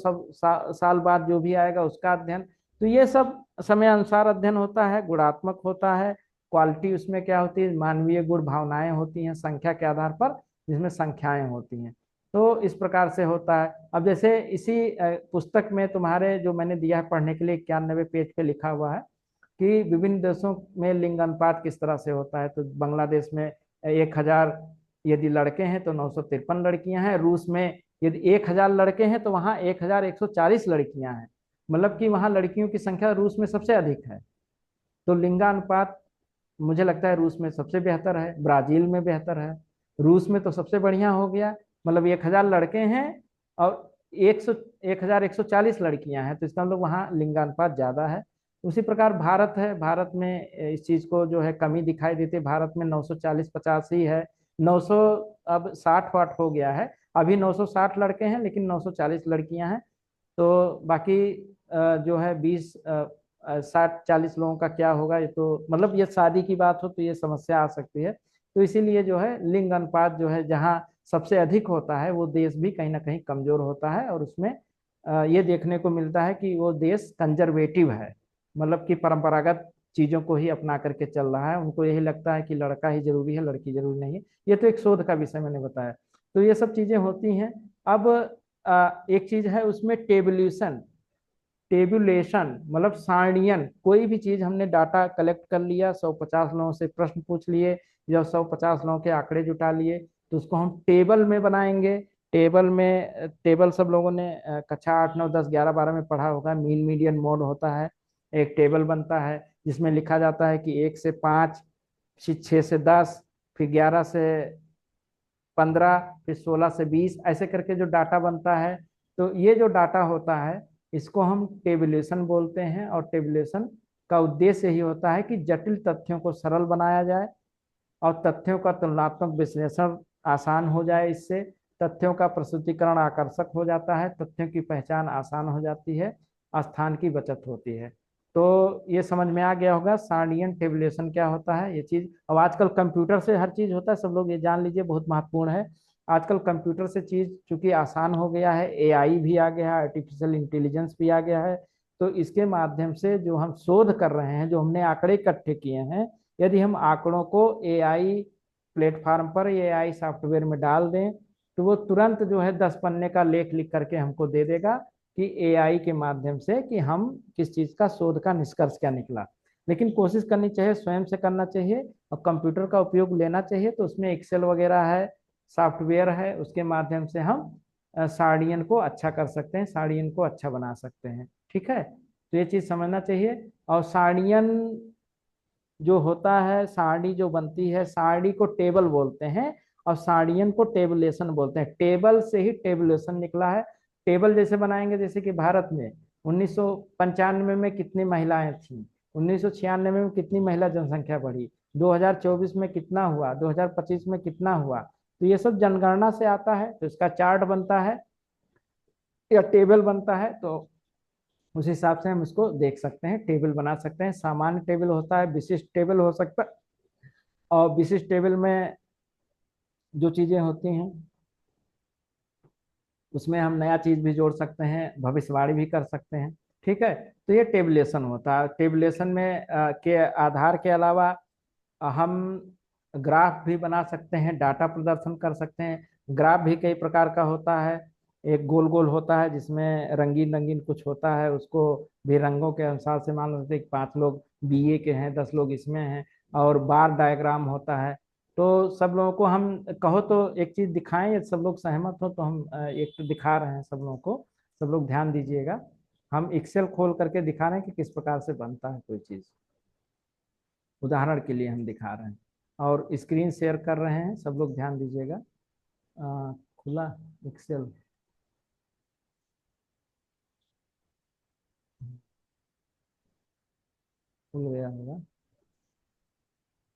साल बाद जो भी आएगा उसका अध्ययन। तो ये सब समय अनुसार अध्ययन होता है, गुणात्मक होता है, क्वालिटी उसमें क्या होती है, मानवीय गुण भावनाएं होती हैं संख्या के आधार पर, जिसमें संख्याएं होती हैं। तो इस प्रकार से होता है। अब जैसे इसी पुस्तक में तुम्हारे जो मैंने दिया है पढ़ने के लिए 91 पेज पे लिखा हुआ है कि विभिन्न देशों में लिंग अनुपात किस तरह से होता है। तो बांग्लादेश में 1000 यदि लड़के हैं तो 953 लड़कियां हैं। रूस में यदि 1000 लड़के हैं तो वहाँ 1140 लड़कियां हैं। मतलब कि वहाँ लड़कियों की संख्या रूस में सबसे अधिक है। तो लिंगानुपात मुझे लगता है रूस में सबसे बेहतर है, ब्राजील में बेहतर है, रूस में तो सबसे बढ़िया हो गया। मतलब 1000 लड़के हैं और 1140 लड़कियां हैं, तो इसका मतलब वहाँ लिंगानुपात ज्यादा है। उसी प्रकार भारत है, भारत में इस चीज को जो है कमी दिखाई देती है। भारत में 940-50 ही है। 900 अब 60 वाट हो गया है। अभी 960 लड़के हैं लेकिन 940 लड़कियां हैं। तो बाकी जो है 60-40 लोगों का क्या होगा, ये तो मतलब ये शादी की बात हो तो ये समस्या आ सकती है। तो इसीलिए जो है लिंग अनुपात जो है जहाँ सबसे अधिक होता है वो देश भी कहीं ना कहीं कमजोर होता है। और उसमें ये देखने को मिलता है कि वो देश कंजर्वेटिव है, मतलब कि परंपरागत चीजों को ही अपना करके चल रहा है। उनको यही लगता है कि लड़का ही जरूरी है, लड़की जरूरी नहीं है। ये तो एक शोध का विषय मैंने बताया। तो ये सब चीजें होती हैं। अब एक चीज है उसमें टेबुलेशन। टेबुलेशन मतलब सारणियन, कोई भी चीज हमने डाटा कलेक्ट कर लिया, 150 लोगों से प्रश्न पूछ लिए या 150 लोगों के आंकड़े जुटा लिए, तो उसको हम टेबल में बनाएंगे। टेबल में टेबल सब लोगों ने कक्षा 8, 9, 10, 11, 12 में पढ़ा होगा। मीन मीडियन मोड होता है, एक टेबल बनता है जिसमें लिखा जाता है कि 1 से 5, फिर 6 से 10, फिर 11 से 15, फिर 16 से 20, ऐसे करके जो डाटा बनता है। तो ये जो डाटा होता है इसको हम टेबुलेशन बोलते हैं। और टेबुलेशन का उद्देश्य ही होता है कि जटिल तथ्यों को सरल बनाया जाए और तथ्यों का तुलनात्मक विश्लेषण आसान हो जाए। इससे तथ्यों का प्रस्तुतिकरण आकर्षक हो जाता है, तथ्यों की पहचान आसान हो जाती है, स्थान की बचत होती है। तो ये समझ में आ गया होगा सार्डियन टेबुलेशन क्या होता है ये चीज। अब आजकल कंप्यूटर से हर चीज होता है, सब लोग ये जान लीजिए, बहुत महत्वपूर्ण है। आजकल कंप्यूटर से चीज चूंकि आसान हो गया है, एआई भी आ गया है, आर्टिफिशियल इंटेलिजेंस भी आ गया है। तो इसके माध्यम से जो हम शोध कर रहे हैं, जो हमने आंकड़े इकट्ठे किए हैं, यदि हम आंकड़ों को एआई प्लेटफॉर्म पर, एआई सॉफ्टवेयर में डाल दें, तो वो तुरंत जो है 10 पन्ने का लेख लिख करके हमको दे देगा कि एआई के माध्यम से कि हम किस चीज का शोध का निष्कर्ष क्या निकला। लेकिन कोशिश करनी चाहिए, स्वयं से करना चाहिए और कंप्यूटर का उपयोग लेना चाहिए। तो उसमें एक्सेल वगैरह है, सॉफ्टवेयर है, उसके माध्यम से हम साड़ियन को अच्छा कर सकते हैं, साड़ियन को अच्छा बना सकते हैं। ठीक है, तो ये चीज समझना चाहिए। और साड़ियन जो होता है, साड़ी जो बनती है, साड़ी को टेबल बोलते हैं और साड़ियन को टेबुलेशन बोलते हैं। टेबल से ही टेबुलेशन निकला है। टेबल जैसे बनाएंगे, जैसे कि भारत में 1995 में कितनी महिलाएं थी, 1996 में कितनी महिला जनसंख्या बढ़ी, 2024 में कितना हुआ, 2025 में कितना हुआ। तो ये सब जनगणना से आता है। तो इसका चार्ट बनता है या टेबल बनता है, तो उस हिसाब से हम इसको देख सकते हैं, टेबल बना सकते हैं। सामान्य टेबल होता है, विशिष्ट टेबल हो सकता है। और विशिष्ट टेबल में जो चीजें होती हैं उसमें हम नया चीज भी जोड़ सकते हैं, भविष्यवाणी भी कर सकते हैं। ठीक है, तो ये टेबुलेशन होता है। टेबुलेशन में के आधार के अलावा हम ग्राफ भी बना सकते हैं, डाटा प्रदर्शन कर सकते हैं। ग्राफ भी कई प्रकार का होता है। एक गोल गोल होता है जिसमें रंगीन रंगीन कुछ होता है, उसको भी रंगों के अनुसार से मान लेते हैं कि 5 लोग बीए के हैं, 10 लोग इसमें हैं। और बार डायग्राम होता है। तो सब लोगों को हम कहो तो एक चीज दिखाएं, यदि सब लोग सहमत हो तो हम एक तो दिखा रहे हैं सब लोगों को। सब लोग ध्यान दीजिएगा, हम एक्सेल खोल करके दिखा रहे हैं कि किस प्रकार से बनता है कोई चीज। उदाहरण के लिए हम दिखा रहे हैं और स्क्रीन शेयर कर रहे हैं, सब लोग ध्यान दीजिएगा। खुला एक्सेल, खुल गया होगा।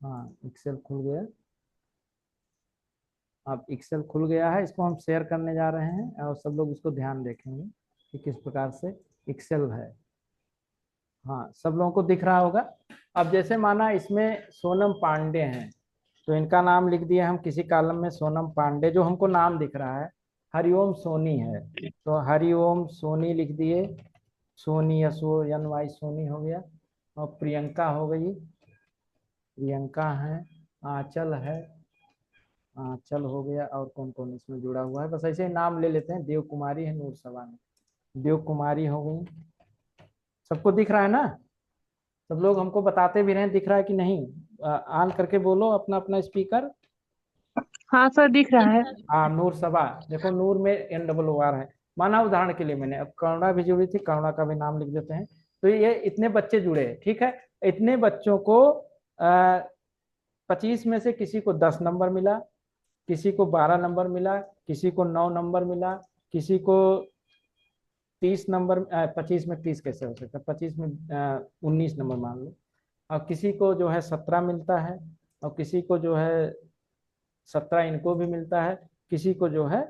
हाँ, एक्सेल खुल गया। अब एक्सेल खुल गया है, इसको हम शेयर करने जा रहे हैं और सब लोग इसको ध्यान देखेंगे कि किस प्रकार से एक्सेल है। हाँ, सब लोगों को दिख रहा होगा। अब जैसे माना इसमें सोनम पांडे हैं, तो इनका नाम लिख दिया हम किसी कॉलम में, सोनम पांडे जो हमको नाम दिख रहा है। हरिओम सोनी है, तो हरिओम सोनी लिख दिए। सोनी, SONY सोनी हो गया। और प्रियंका हो गई, प्रियंका है, आंचल है, आंचल हो गया, और कौन कौन इसमें जुड़ा हुआ है, बस ऐसे ही नाम ले लेते हैं। देव कुमारी है, नूर सभा है, देव कुमारी हो गई। सबको दिख रहा है ना? सब लोग हमको बताते भी रहे दिख रहा है कि नहीं। ऑन करके बोलो अपना अपना स्पीकर। हाँ सर, दिख रहा है। हाँ, नूर सभा, देखो नूर में NOOR है। माना उदाहरण के लिए मैंने, अब करुणा भी जुड़ी थी, करुणा का भी नाम लिख देते हैं। तो ये इतने बच्चे जुड़े हैं, ठीक है। इतने बच्चों को 25 में से किसी को 10 नंबर मिला, किसी को 12 नंबर मिला, किसी को 9 नंबर मिला, किसी को 30 नंबर। 25 में 30 कैसे हो सकता है, 25 में 19 नंबर मान लो। और किसी को जो है 17 मिलता है, और किसी को जो है 17 इनको भी मिलता है, किसी को जो है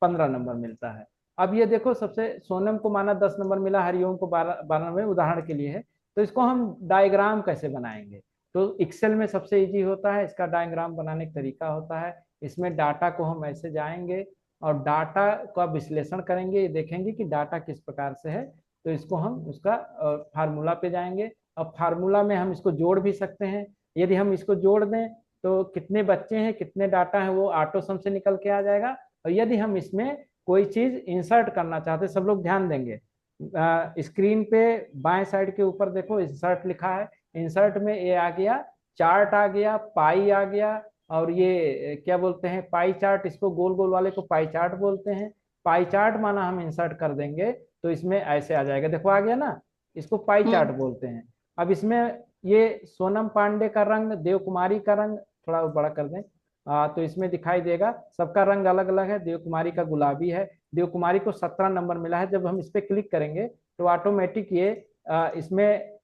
15 नंबर मिलता है। अब ये देखो, सबसे सोनम को माना 10 नंबर मिला, हरिओम को 12 नंबर, उदाहरण के लिए है। तो इसको हम डायग्राम कैसे बनाएंगे? तो एक्सेल में सबसे इजी होता है, इसका डायग्राम बनाने का तरीका होता है। इसमें डाटा को हम ऐसे जाएंगे और डाटा का विश्लेषण करेंगे, देखेंगे कि डाटा किस प्रकार से है। तो इसको हम उसका फार्मूला पे जाएंगे, और फार्मूला में हम इसको जोड़ भी सकते हैं। यदि हम इसको जोड़ दें तो कितने बच्चे हैं, कितने डाटा है, वो ऑटो सम से निकल के आ जाएगा। और यदि हम इसमें कोई चीज इंसर्ट करना चाहते हैं, सब लोग ध्यान देंगे, स्क्रीन पे बाएं साइड के ऊपर देखो इंसर्ट लिखा है। इंसर्ट में ये आ गया, चार्ट आ गया, पाई आ गया, और ये क्या बोलते हैं, पाई चार्ट, इसको गोल गोल वाले को पाई चार्ट बोलते हैं। पाई चार्ट माना हम इंसर्ट कर देंगे तो इसमें ऐसे आ जाएगा, देखो आ गया ना, इसको पाई चार्ट हम्म। बोलते हैं। अब इसमें ये सोनम पांडे का रंग, देव कुमारी का रंग, थोड़ा बड़ा कर दें, तो इसमें दिखाई देगा, सबका रंग अलग अलग है। देव कुमारी का गुलाबी है, देव कुमारी को 17 नंबर मिला है। जब हम इस पर क्लिक करेंगे तो ऑटोमेटिक ये इसमें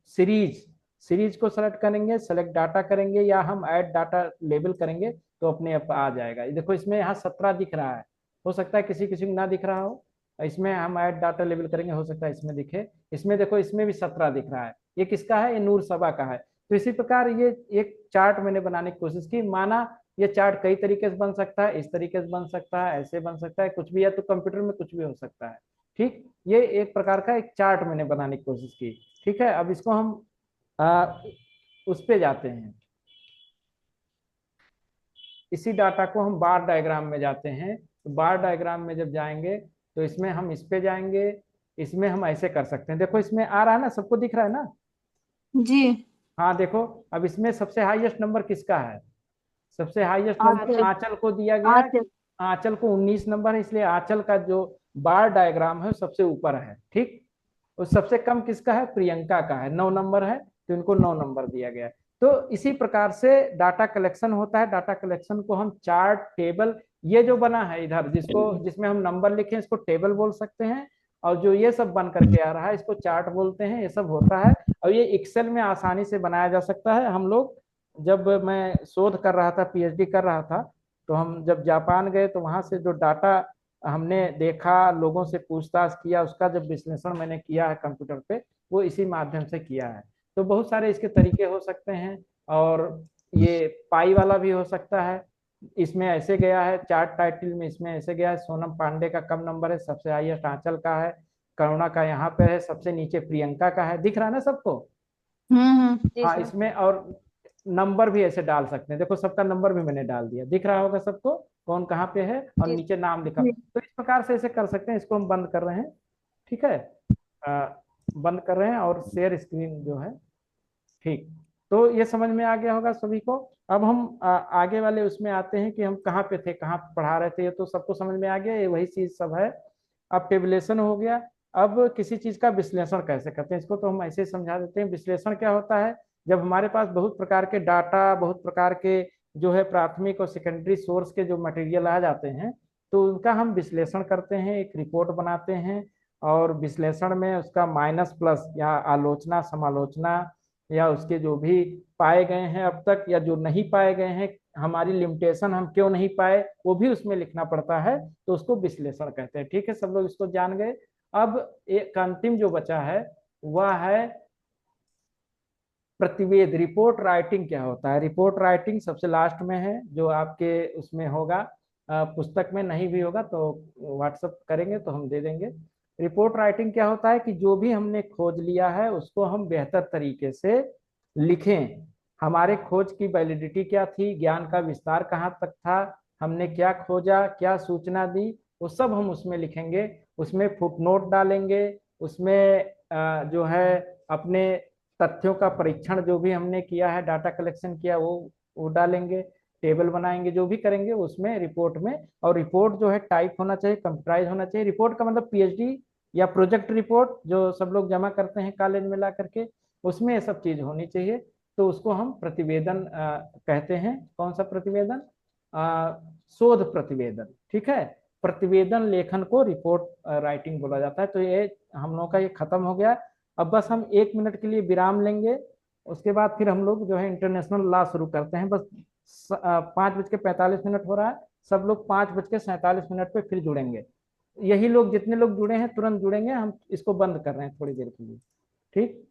सीरीज सीरीज को सेलेक्ट करेंगे, सेलेक्ट डाटा करेंगे, या हम ऐड डाटा लेबल करेंगे तो अपने आप आ जाएगा। ये देखो इसमें यहाँ 17 दिख रहा है, हो सकता है किसी किसी को ना दिख रहा हो। इसमें हम ऐड डाटा लेबल करेंगे, हो सकता है इसमें दिखे। इसमें देखो, इसमें भी 17 दिख रहा है। ये किसका है? ये नूर सबा का है। तो इसी प्रकार ये एक चार्ट मैंने बनाने की कोशिश की। माना ये चार्ट कई तरीके से बन सकता है, इस तरीके से बन सकता है, ऐसे बन सकता है, कुछ भी, या तो कंप्यूटर में कुछ भी हो सकता है। ठीक, ये एक प्रकार का एक चार्ट मैंने बनाने की कोशिश की। ठीक है, अब इसको हम आ, उस पे जाते हैं। इसी डाटा को हम बार डायग्राम में जाते हैं। तो बार डायग्राम में जब जाएंगे तो इसमें हम इस पे जाएंगे। इसमें हम ऐसे कर सकते हैं, देखो इसमें आ रहा है ना, सबको दिख रहा है ना? जी। हाँ देखो, अब इसमें सबसे हाईएस्ट नंबर किसका है? सबसे हाईएस्ट नंबर आंचल। आंचल को दिया गया है। आंचल। आंचल को 19 नंबर है, इसलिए आंचल का जो बार डायग्राम है सबसे ऊपर है। ठीक, और सबसे कम किसका है? प्रियंका का है, 9 नंबर है, तो इनको 9 नंबर दिया गया है। तो इसी प्रकार से डाटा कलेक्शन होता है। डाटा कलेक्शन को हम चार्ट, टेबल, ये जो बना है इधर, जिसमें हम नंबर लिखे इसको टेबल बोल सकते हैं। और जो ये सब बन करके आ रहा है इसको चार्ट बोलते हैं। ये सब होता है, और ये एक्सेल में आसानी से बनाया जा सकता है। हम लोग, जब मैं शोध कर रहा था, PhD कर रहा था, तो हम जब जापान गए तो वहां से जो डाटा हमने देखा, लोगों से पूछताछ किया, उसका जब विश्लेषण मैंने किया है कंप्यूटर पे, वो इसी माध्यम से किया है। तो बहुत सारे इसके तरीके हो सकते हैं। और ये पाई वाला भी हो सकता है। इसमें ऐसे गया है, चार्ट टाइटल में इसमें ऐसे गया है, सोनम पांडे का कम नंबर है, सबसे हाईएस्ट आंचल का है, करुणा का यहाँ पे है, सबसे नीचे प्रियंका का है। दिख रहा है ना सबको? जी हाँ, सर। इसमें और नंबर भी ऐसे डाल सकते हैं, देखो सबका नंबर भी मैंने डाल दिया, दिख रहा होगा सबको कौन कहाँ पे है, और जी। नीचे नाम लिखा। जी। तो इस प्रकार से ऐसे कर सकते हैं। इसको हम बंद कर रहे हैं, ठीक है। आ, बंद कर रहे हैं, और शेयर स्क्रीन जो है, ठीक। तो ये समझ में आ गया होगा सभी को। अब हम आगे वाले उसमें आते हैं कि हम कहाँ पे थे, कहाँ पढ़ा रहे थे। ये तो सबको समझ में आ गया, ये वही चीज सब है। अब टेबुलेशन हो गया। अब किसी चीज का विश्लेषण कैसे करते हैं, इसको तो हम ऐसे ही समझा देते हैं। विश्लेषण क्या होता है? जब हमारे पास बहुत प्रकार के डाटा, बहुत प्रकार के जो है प्राथमिक और सेकेंडरी सोर्स के जो मटेरियल आ जाते हैं, तो उनका हम विश्लेषण करते हैं, एक रिपोर्ट बनाते हैं। और विश्लेषण में उसका माइनस प्लस, या आलोचना, समालोचना, या उसके जो भी पाए गए हैं अब तक, या जो नहीं पाए गए हैं, हमारी लिमिटेशन, हम क्यों नहीं पाए, वो भी उसमें लिखना पड़ता है। तो उसको विश्लेषण कहते हैं। ठीक है, सब लोग इसको जान गए। अब एक अंतिम जो बचा है वह है प्रतिवेद, रिपोर्ट राइटिंग। क्या होता है रिपोर्ट राइटिंग? सबसे लास्ट में है, जो आपके उसमें होगा, पुस्तक में नहीं भी होगा तो व्हाट्सअप करेंगे तो हम दे देंगे। रिपोर्ट राइटिंग क्या होता है कि जो भी हमने खोज लिया है उसको हम बेहतर तरीके से लिखें, हमारे खोज की वैलिडिटी क्या थी, ज्ञान का विस्तार कहाँ तक था, हमने क्या खोजा, क्या सूचना दी, वो सब हम उसमें लिखेंगे। उसमें फुटनोट डालेंगे, उसमें जो है अपने तथ्यों का परीक्षण जो भी हमने किया है, डाटा कलेक्शन किया, वो डालेंगे, टेबल बनाएंगे, जो भी करेंगे उसमें रिपोर्ट में। और रिपोर्ट जो है टाइप होना चाहिए, कंप्यूटराइज होना चाहिए। रिपोर्ट का मतलब पीएचडी या प्रोजेक्ट रिपोर्ट जो सब लोग जमा करते हैं कॉलेज में ला करके, उसमें ये सब चीज होनी चाहिए। तो उसको हम प्रतिवेदन कहते हैं। कौन सा प्रतिवेदन? शोध प्रतिवेदन। ठीक है, प्रतिवेदन लेखन को रिपोर्ट राइटिंग बोला जाता है। तो ये हम लोग का ये खत्म हो गया। अब बस हम 1 मिनट के लिए विराम लेंगे, उसके बाद फिर हम लोग जो है इंटरनेशनल लॉ शुरू करते हैं। बस 5:45 हो रहा है, सब लोग 5:47 पे फिर जुड़ेंगे। यही लोग जितने लोग जुड़े हैं तुरंत जुड़ेंगे, हम इसको बंद कर रहे हैं थोड़ी देर के लिए। ठीक।